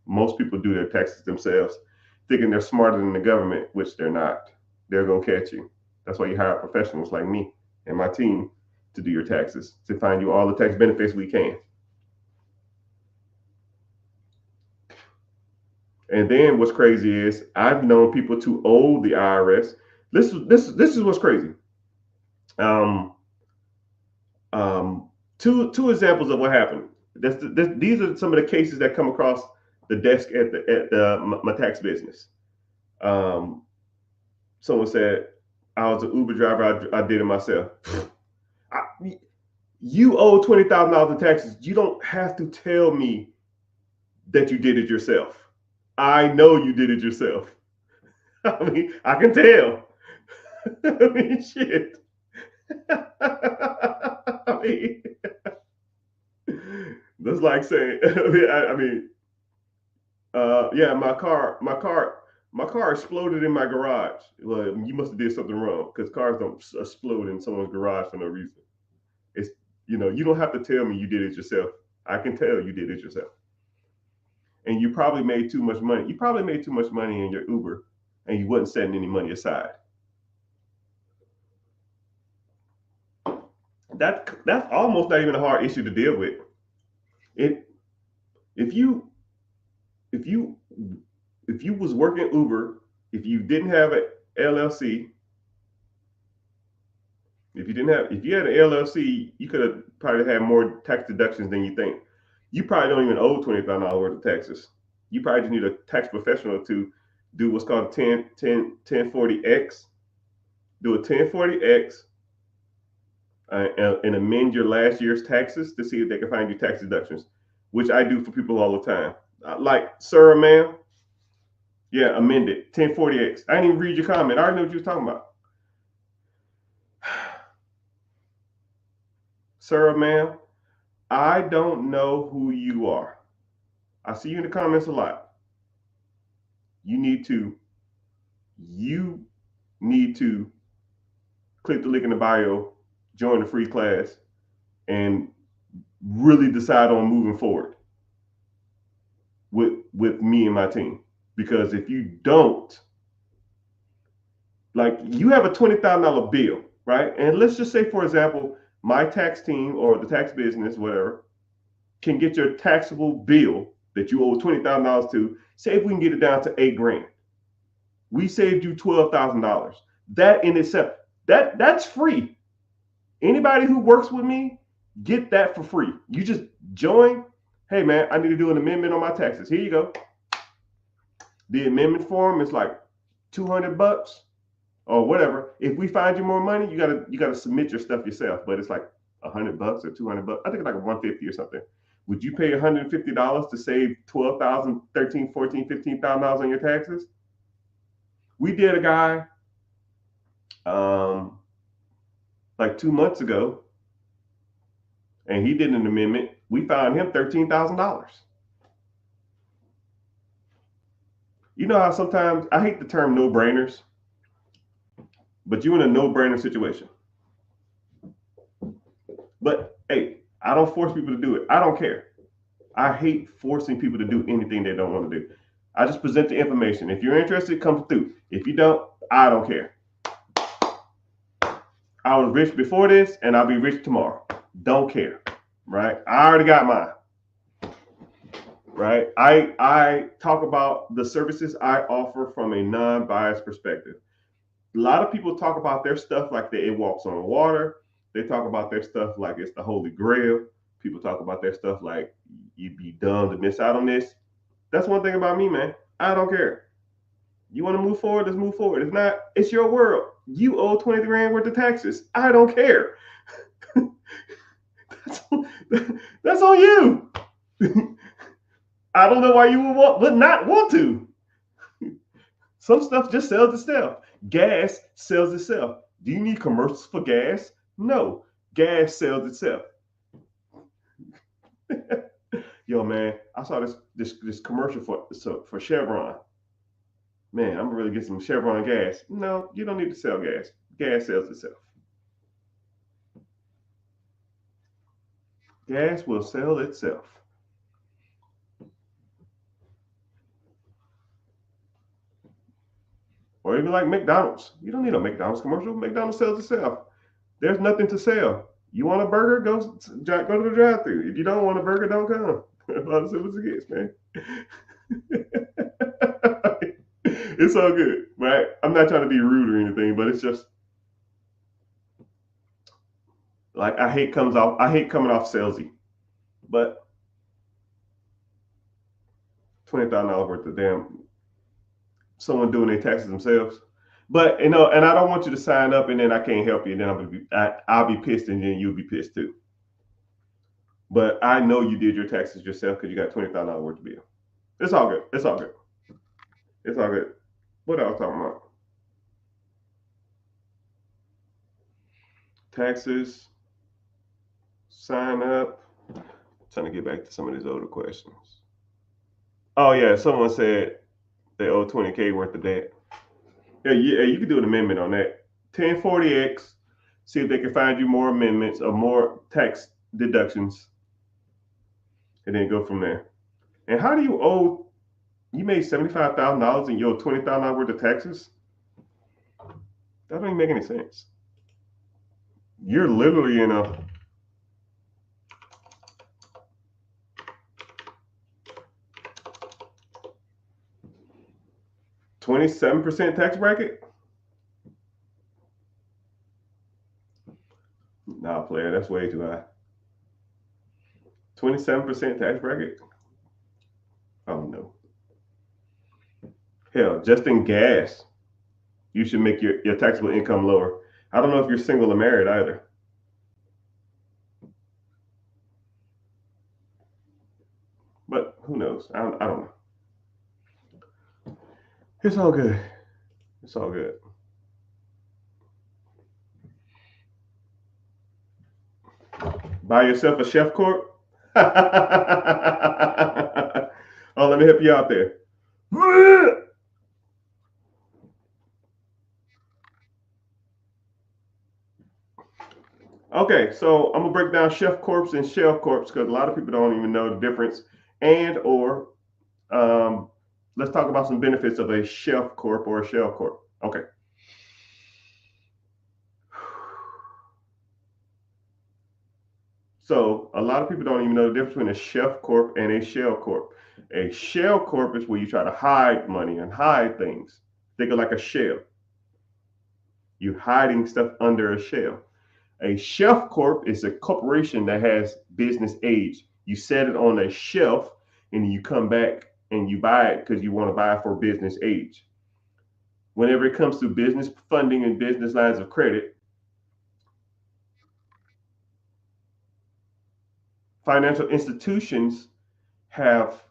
Most people do their taxes themselves, thinking they're smarter than the government, which they're not. They're going to catch you. That's why you hire professionals like me and my team to do your taxes, to find you all the tax benefits we can. And then what's crazy is I've known people to owe the IRS. This is what's crazy. Two examples of what happened. These are some of the cases that come across the desk at my tax business. Someone said I was an Uber driver. I did it myself. You owe $20,000 in taxes. You don't have to tell me that you did it yourself. I know you did it yourself. I mean, I can tell. I mean, shit. I mean, that's like saying. Yeah, my car exploded in my garage. Well, you must have did something wrong because cars don't explode in someone's garage for no reason. It's You don't have to tell me you did it yourself. I can tell you did it yourself. And you probably made too much money. You probably made too much money in your Uber and you wasn't setting any money aside. That's almost not even a hard issue to deal with. It if you if you if you was working Uber, if you didn't have an LLC, if you had an LLC, you could have probably had more tax deductions than you think. You probably don't even owe $25 worth of taxes. You probably just need a tax professional to do what's called a 1040X. Do a 1040X and amend your last year's taxes to see if they can find you tax deductions, which I do for people all the time. Like, sir or ma'am, yeah, amend it. 1040X. I didn't even read your comment. I already know what you were talking about. Sir or ma'am, I don't know who you are. I see you in the comments a lot. You need to click the link in the bio, join the free class, and really decide on moving forward with me and my team. Because if you don't, like, you have a $20,000 bill, right? And let's just say, for example, my tax team or the tax business, whatever, can get your taxable bill that you owe $20,000 to. Say if we can get it down to $8,000, we saved you $12,000. That in itself, that's free. Anybody who works with me, get that for free. You just join. Hey man, I need to do an amendment on my taxes. Here you go. The amendment form is like $200 or whatever. If we find you more money, you gotta submit your stuff yourself. But it's like $100 or $200. I think it's like $150 or something. Would you pay $150 to save $12,000, $13,000, $14,000, $15,000 on your taxes? We did a guy like 2 months ago, and he did an amendment. We found him $13,000. You know how sometimes, I hate the term no-brainers, but you're in a no-brainer situation. But hey, I don't force people to do it. I don't care. I hate forcing people to do anything they don't want to do. I just present the information. If you're interested, come through. If you don't, I don't care. I was rich before this and I'll be rich tomorrow. Don't care, right? I already got mine, right? I talk about the services I offer from a non-biased perspective. A lot of people talk about their stuff like it walks on water. They talk about their stuff like it's the Holy Grail. People talk about their stuff like you'd be dumb to miss out on this. That's one thing about me, man. I don't care. You want to move forward? Let's move forward. If not, it's your world. You owe 20 grand worth of taxes. I don't care. That's on you. I don't know why you would not want to. Some stuff just sells itself. Gas sells itself. Do you need commercials for gas? No. Gas sells itself. Yo, man, I saw this commercial for Chevron. Man, I'm gonna really get some Chevron gas. No, you don't need to sell gas. Gas sells itself. Gas will sell itself. Or even like McDonald's. You don't need a McDonald's commercial. McDonald's sells itself. There's nothing to sell. You want a burger? Go to the drive-thru. If you don't want a burger, don't come. About as simple as it gets, man. It's all good, right? I'm not trying to be rude or anything, but it's just like I hate coming off salesy, but $20,000 worth of damn someone doing their taxes themselves. But and I don't want you to sign up and then I can't help you, and then I'll be pissed, and then you'll be pissed too. But I know you did your taxes yourself because you got $20,000 worth of bill. It's all good. It's all good. It's all good. What else talking about? Taxes. Sign up. I'm trying to get back to some of these older questions. Oh yeah, someone said they owe 20K worth of debt. Yeah, you can do an amendment on that. 1040X. See if they can find you more amendments or more tax deductions, and then go from there. And how do you owe? You made $75,000 and you owe $20,000 worth of taxes. That don't even make any sense. You're literally in a 27% tax bracket. Nah, player, that's way too high. 27% tax bracket. Oh no. Hell, just in gas, you should make your taxable income lower. I don't know if you're single or married either. But who knows? I don't know. It's all good. It's all good. Buy yourself a chef corp. Oh, let me help you out there. Okay, so I'm gonna break down chef corps and shell corps because a lot of people don't even know the difference. And or um, let's talk about some benefits of a chef corp or a shell corp. Okay. So a lot of people don't even know the difference between a chef corp and a shell corp. A shell corp is where you try to hide money and hide things. Think of like a shell. You're hiding stuff under a shell. A shelf corp is a corporation that has business age. You set it on a shelf and you come back and you buy it because you want to buy it for business age. Whenever it comes to business funding and business lines of credit, financial institutions have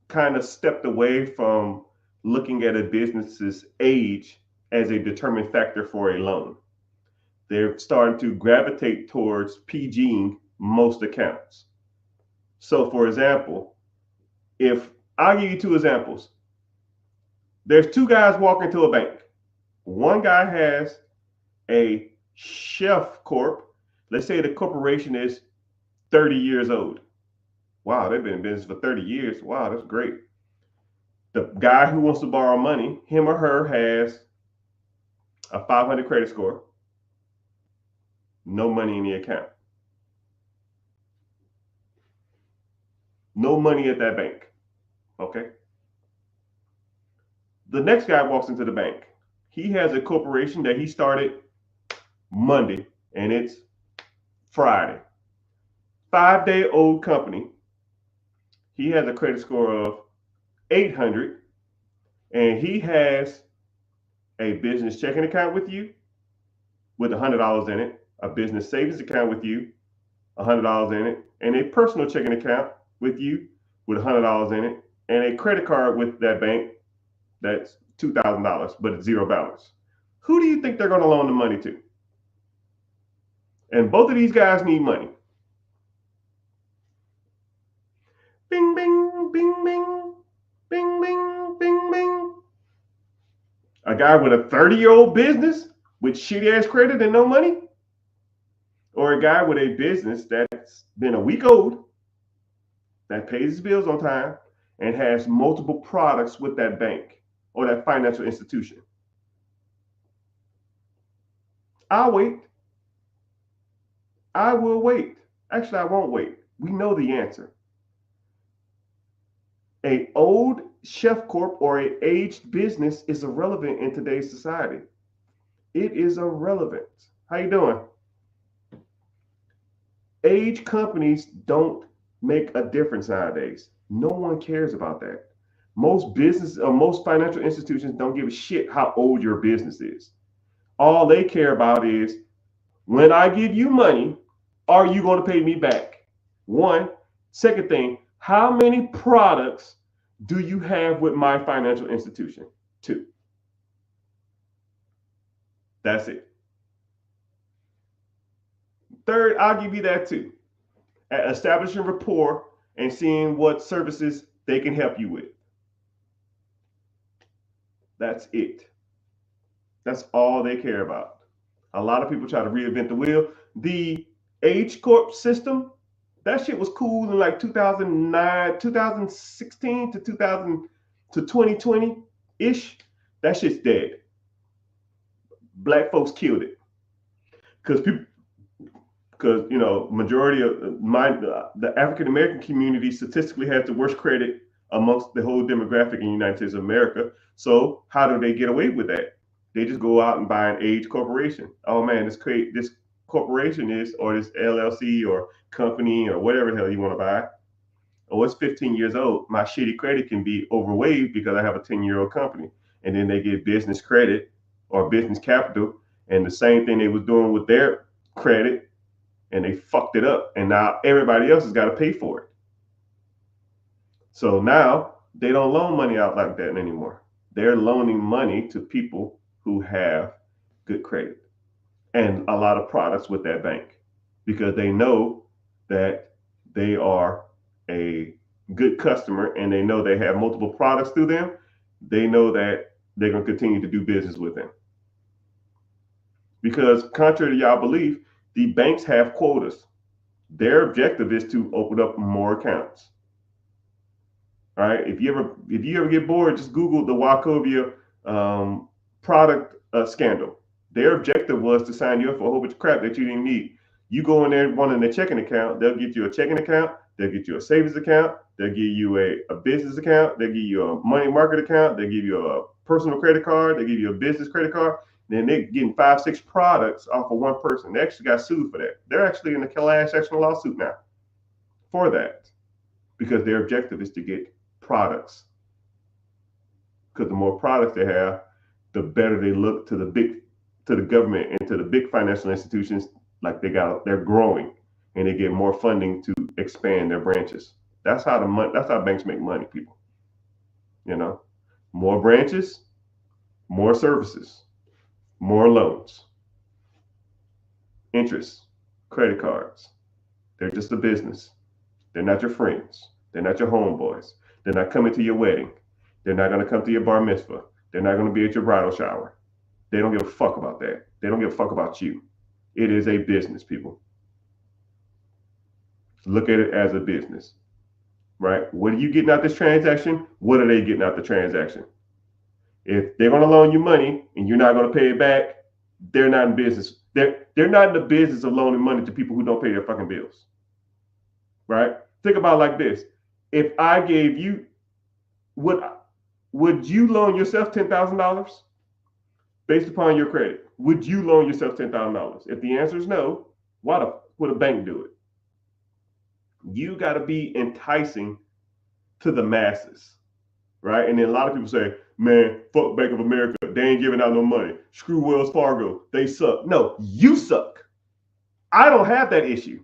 kind of stepped away from looking at a business's age as a determined factor for a loan. They're starting to gravitate towards PGing most accounts. So, for example, if I'll give you two examples, there's two guys walking to a bank. One guy has a chef corp. Let's say the corporation is 30 years old. Wow, they've been in business for 30 years. Wow, that's great. The guy who wants to borrow money, him or her has a 500 credit score, no money in the account, no money at that bank. Okay. The next guy walks into the bank. He has a corporation that he started Monday and it's Friday. 5-day old company. He has a credit score of 800 and he has a business checking account with you with $100 in it, a business savings account with you, $100 in it, and a personal checking account with you with $100 in it, and a credit card with that bank that's $2,000, but it's zero balance. Who do you think they're going to loan the money to? And both of these guys need money. Bing, bing, bing, bing, bing, bing, bing, bing. A guy with a 30-year-old business with shitty ass credit and no money? Or a guy with a business that's been a week old, that pays his bills on time, and has multiple products with that bank or that financial institution? I'll wait. I will wait. Actually, I won't wait. We know the answer. A old chef corp or a aged business is irrelevant in today's society. It is irrelevant. How you doing? Age companies don't make a difference nowadays. No one cares about that. Most business or most financial institutions don't give a shit how old your business is. All they care about is when I give you money, are you going to pay me back? One. Second thing, how many products do you have with my financial institution? Two. That's it. Third, I'll give you that too. At establishing rapport and seeing what services they can help you with. That's it. That's all they care about. A lot of people try to reinvent the wheel. The Age Corp system, that shit was cool in like 2009, 2016 to 2000 to 2020 ish. That shit's dead. Black folks killed it because people, because majority of the African American community statistically has the worst credit amongst the whole demographic in the United States of America. So how do they get away with that? They just go out and buy an age corporation. Oh man, this corporation is, or this LLC or company or whatever the hell you want to buy. Oh, it's 15 years old. My shitty credit can be overwaived because I have a 10-year-old company. And then they get business credit or business capital. And the same thing they was doing with their credit, and they fucked it up. And now everybody else has got to pay for it. So now they don't loan money out like that anymore. They're loaning money to people who have good credit and a lot of products with that bank because they know that they are a good customer and they know they have multiple products through them. They know that they're going to continue to do business with them. Because contrary to y'all belief, the banks have quotas. Their objective is to open up more accounts. All right. If you ever get bored, just Google the Wachovia product scandal. Their objective was to sign you up for a whole bunch of crap that you didn't need. You go in there wanting a checking account, they'll get you a checking account, they'll get you a savings account, they'll give you a business account, they'll give you a money market account, they'll give you a personal credit card, they'll give you a business credit card. Then they're getting 5-6 products off of one person. They actually got sued for that. They're actually in a class action lawsuit now for that because their objective is to get products. Because the more products they have, the better they look to the government and to the big financial institutions. Like they're growing and they get more funding to expand their branches. That's how banks make money, people. More branches, more services, more loans, interest, credit cards. They're just a business. They're not your friends. They're not your homeboys. They're not coming to your wedding. They're not going to come to your bar mitzvah. They're not going to be at your bridal shower. They don't give a fuck about that. They don't give a fuck about you. It is a business, people. Look at it as a business, right? What are you getting out this transaction? What are they getting out the transaction? If they're going to loan you money and you're not going to pay it back, they're not in business. They're not in the business of loaning money to people who don't pay their fucking bills, right? Think about it like this. If I gave you, would you loan yourself $10,000 based upon your credit? Would you loan yourself $10,000? If the answer is no, why would a bank do it? You got to be enticing to the masses, right? And then a lot of people say, man, fuck Bank of America. They ain't giving out no money. Screw Wells Fargo. They suck. No, you suck. I don't have that issue.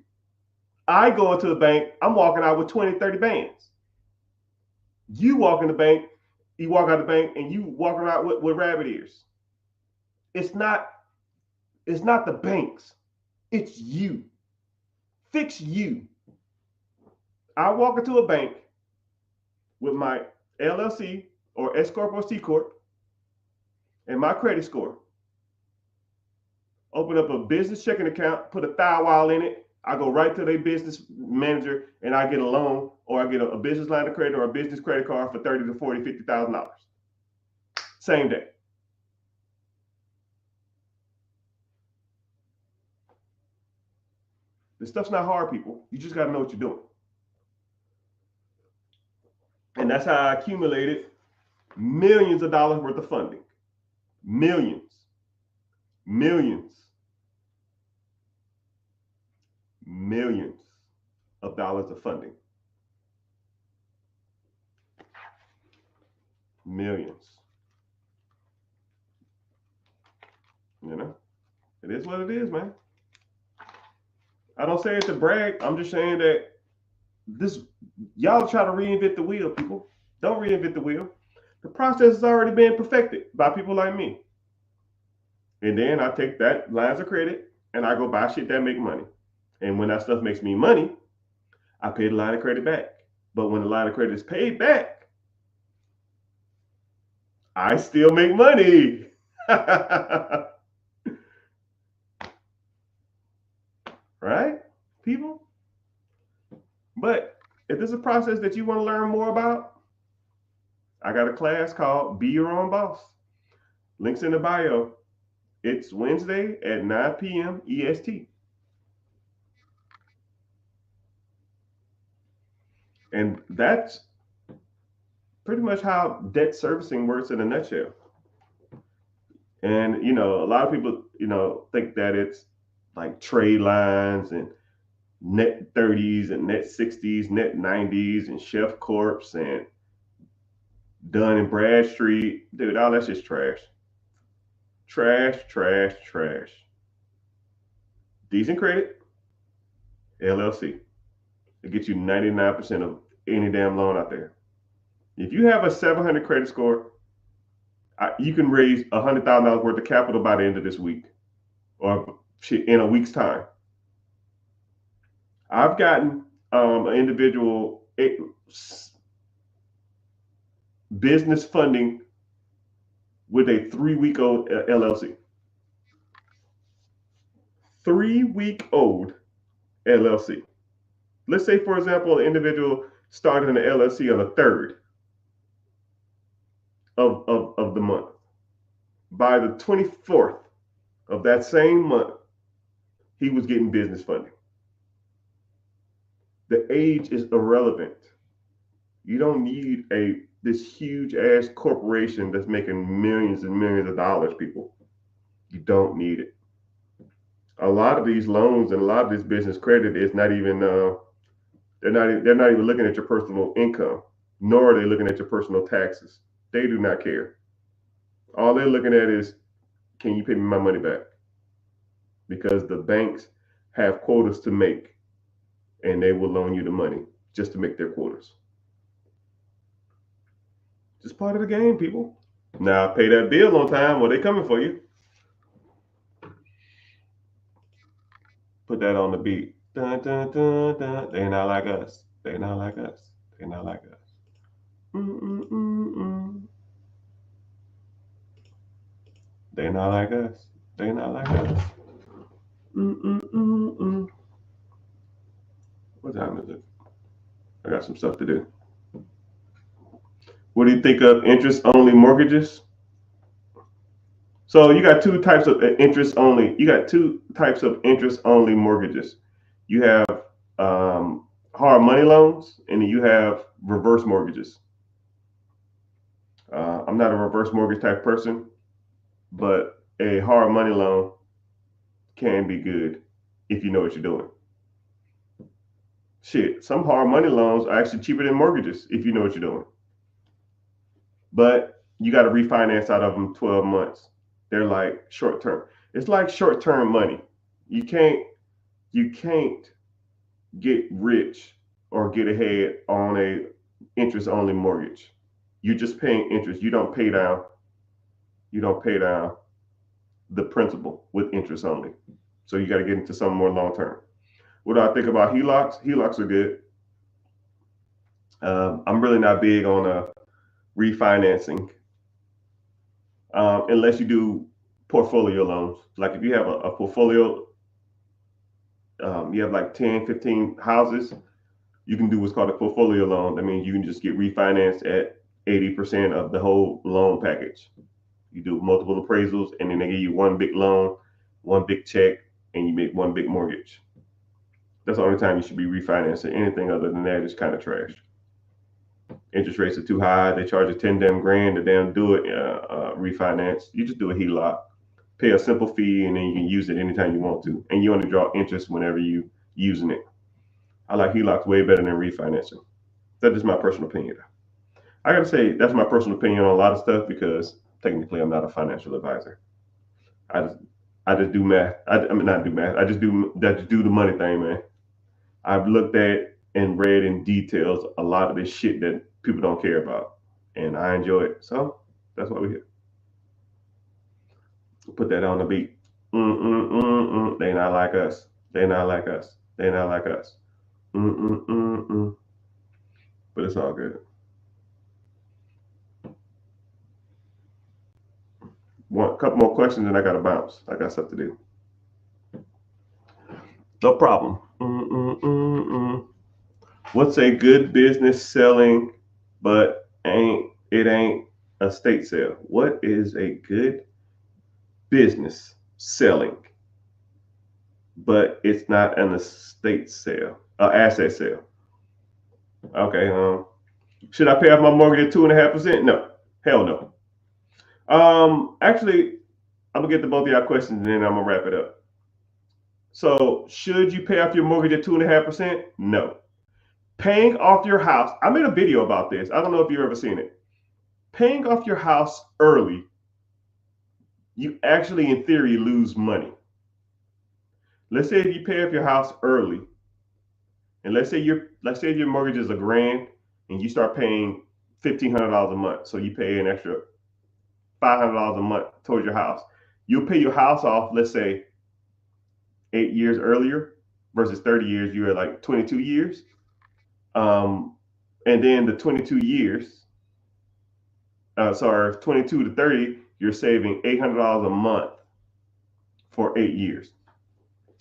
I go into the bank, I'm walking out with 20, 30 bands. You walk in the bank, you walk out the bank, and you walking out with rabbit ears. It's not the banks. It's you. Fix you. I walk into a bank with my LLC or S Corp or C Corp and my credit score. Open up a business checking account, put a firewall in it. I go right to their business manager and I get a loan or I get a business line of credit or a business credit card for $30,000 to $40,000, $50,000. Same day. This stuff's not hard, people. You just got to know what you're doing. And that's how I accumulated millions of dollars worth of funding. Millions of dollars of funding. Millions. It is what it is, man. I don't say it to brag. I'm just saying that y'all try to reinvent the wheel, people. Don't reinvent the wheel. The process has already been perfected by people like me. And then I take that lines of credit and I go buy shit that make money. And when that stuff makes me money, I pay the line of credit back. But when the line of credit is paid back, I still make money. Right? people. But if this is a process that you want to learn more about, I got a class called Be Your Own Boss. Links in the bio. It's Wednesday at 9 p.m. EST. And that's pretty much how debt servicing works in a nutshell. And a lot of people, think that it's like trade lines and net 30s and net 60s, net 90s and Chef Corps and Dun and Bradstreet. Dude, all that's just trash. Trash, trash, trash. Decent credit, LLC. It gets you 99% of any damn loan out there. If you have a 700 credit score, you can raise $100,000 worth of capital by the end of this week or in a week's time. I've gotten an individual business funding with a 3-week-old LLC. 3-week-old LLC. Let's say, for example, an individual started an LLC on the 3rd of the month. By the 24th of that same month, he was getting business funding. The age is irrelevant. You don't need this huge ass corporation that's making millions and millions of dollars, people. You don't need it. A lot of these loans and a lot of this business credit is not even they're not even looking at your personal income, nor are they looking at your personal taxes. They do not care. All they're looking at is, can you pay me my money back? Because the banks have quotas to make, and they will loan you the money just to make their quotas. Just part of the game, people. Now pay that bill on time or they coming for you. Put that on the beat. Dun, dun, dun, dun. They not like us. They not like us. They not like us. Mm-mm-mm-mm. They not like us. They not like us. Mm-mm-mm-mm. What time is it? I got some stuff to do. What do you think of interest-only mortgages? So you got two types of interest-only. You got two types of interest-only mortgages. You have hard money loans, and then you have reverse mortgages. I'm not a reverse mortgage type person, but a hard money loan can be good if you know what you're doing. Shit, some hard money loans are actually cheaper than mortgages if you know what you're doing. But you got to refinance out of them 12 months. They're like short term. It's like short term money. You can't get rich or get ahead on a interest only mortgage. You're just paying interest. You don't pay down the principal with interest only. So you got to get into something more long term. What do I think about HELOCs? HELOCs are good. I'm really not big on refinancing unless you do portfolio loans. Like if you have a portfolio, you have like 10, 15 houses, you can do what's called a portfolio loan. That means you can just get refinanced at 80% of the whole loan package. You do multiple appraisals, and then they give you one big loan, one big check, and you make one big mortgage. That's the only time you should be refinancing. Anything other than that is kind of trash. Interest rates are too high. They charge you 10 damn grand to damn do it refinance. You just do a HELOC, pay a simple fee, and then you can use it anytime you want to. And you only draw interest whenever you using it. I like HELOCs way better than refinancing. That's just my personal opinion. I gotta say that's my personal opinion on a lot of stuff because technically I'm not a financial advisor. I just do math. I mean not do math. I just do the money thing, man. I've looked at and read in details a lot of this shit that people don't care about, and I enjoy it. So that's why we're here. Put that on the beat. They not like us. They not like us. They not like us. But it's all good. One couple more questions and I gotta bounce. I got stuff to do. No problem. What's a good business selling, but ain't a estate sale? What is a good business selling, but it's not an estate sale, asset sale? Okay. Should I pay off my mortgage at 2.5%? No. Hell no. Actually, I'm gonna get to both of y'all questions and then I'm gonna wrap it up. So, should you pay off your mortgage at 2.5%? No. Paying off your house. I made a video about this. I don't know if you've ever seen it. Paying off your house early, you actually, in theory, lose money. Let's say if you pay off your house early, and let's say your mortgage is $1,000, and you start paying $1,500 a month. So you pay an extra $500 a month towards your house. You'll pay your house off, let's say, 8 years earlier versus 30 years. You're at like 22 years. And then the 22 years, 22 to 30, you're saving $800 a month for 8 years.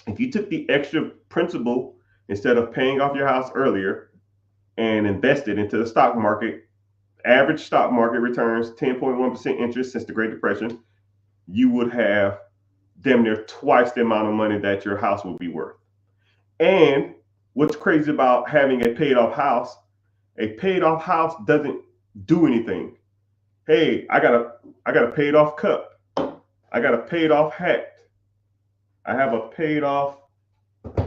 If you took the extra principal instead of paying off your house earlier and invested into the stock market, average stock market returns 10.1% interest since the Great Depression, you would have damn near twice the amount of money that your house would be worth. And what's crazy about having a paid off house doesn't do anything. Hey, I got a paid off cup. I got a paid off hat. I have a paid off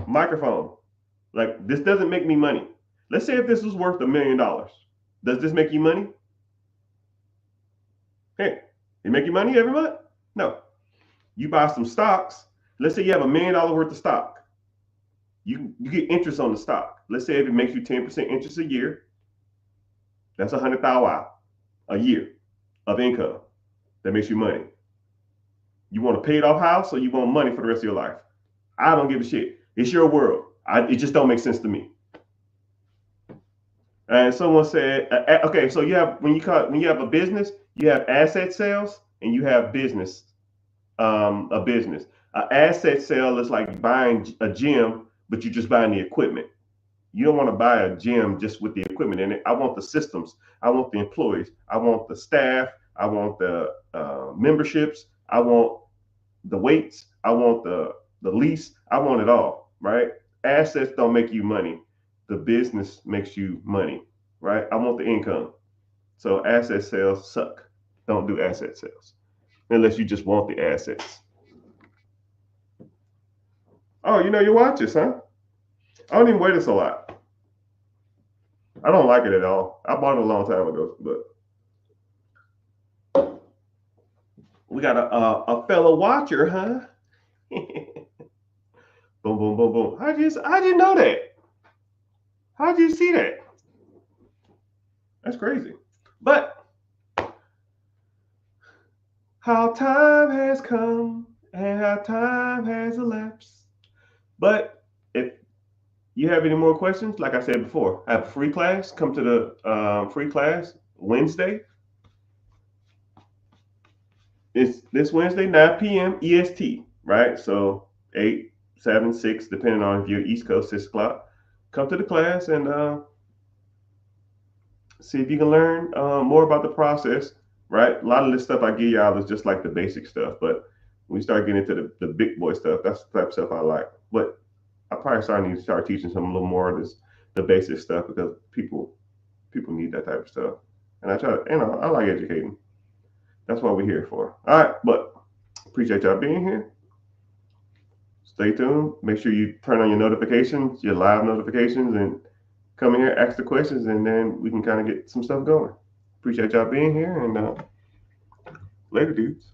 microphone. Like, this doesn't make me money. Let's say if this was worth $1 million. Does this make you money? Hey, it make you money every month? No. You buy some stocks. Let's say you have $1 million worth of stock. You get interest on the stock. Let's say if it makes you 10% interest a year, that's $100,000 a year of income. That makes you money. You want a paid off house or you want money for the rest of your life? I don't give a shit. It's your world. It just don't make sense to me. And someone said, okay, so you have when you have a business, you have asset sales and you have business. A business. An asset sale is like buying a gym, but you're just buying the equipment. You don't want to buy a gym just with the equipment in it. I want the systems. I want the employees. I want the staff. I want the memberships. I want the weights. I want the lease. I want it all, right? Assets don't make you money. The business makes you money, right? I want the income. So asset sales suck. Don't do asset sales unless you just want the assets. Oh, you know your watches, huh? I don't even wear this a lot. I don't like it at all. I bought it a long time ago, but we got a fellow watcher, huh? Boom, boom, boom, boom. I didn't know that. How'd you see that? That's crazy. But how time has come and how time has elapsed. But if you have any more questions, like I said before, I have a free class. Come to the free class Wednesday. It's this Wednesday, 9 p.m. EST, right? So 8, 7, 6, depending on if you're East Coast, 6 o'clock. Come to the class and see if you can learn more about the process, right? A lot of this stuff I give y'all is just like the basic stuff, but when we start getting into the big boy stuff, that's the type of stuff I like. But I probably need to start teaching some a little more of this, the basic stuff, because people need that type of stuff. And I try to, I like educating. That's what we're here for. All right, but appreciate y'all being here. Stay tuned. Make sure you turn on your notifications, your live notifications, and come in here, ask the questions, and then we can kind of get some stuff going. Appreciate y'all being here, and later, dudes.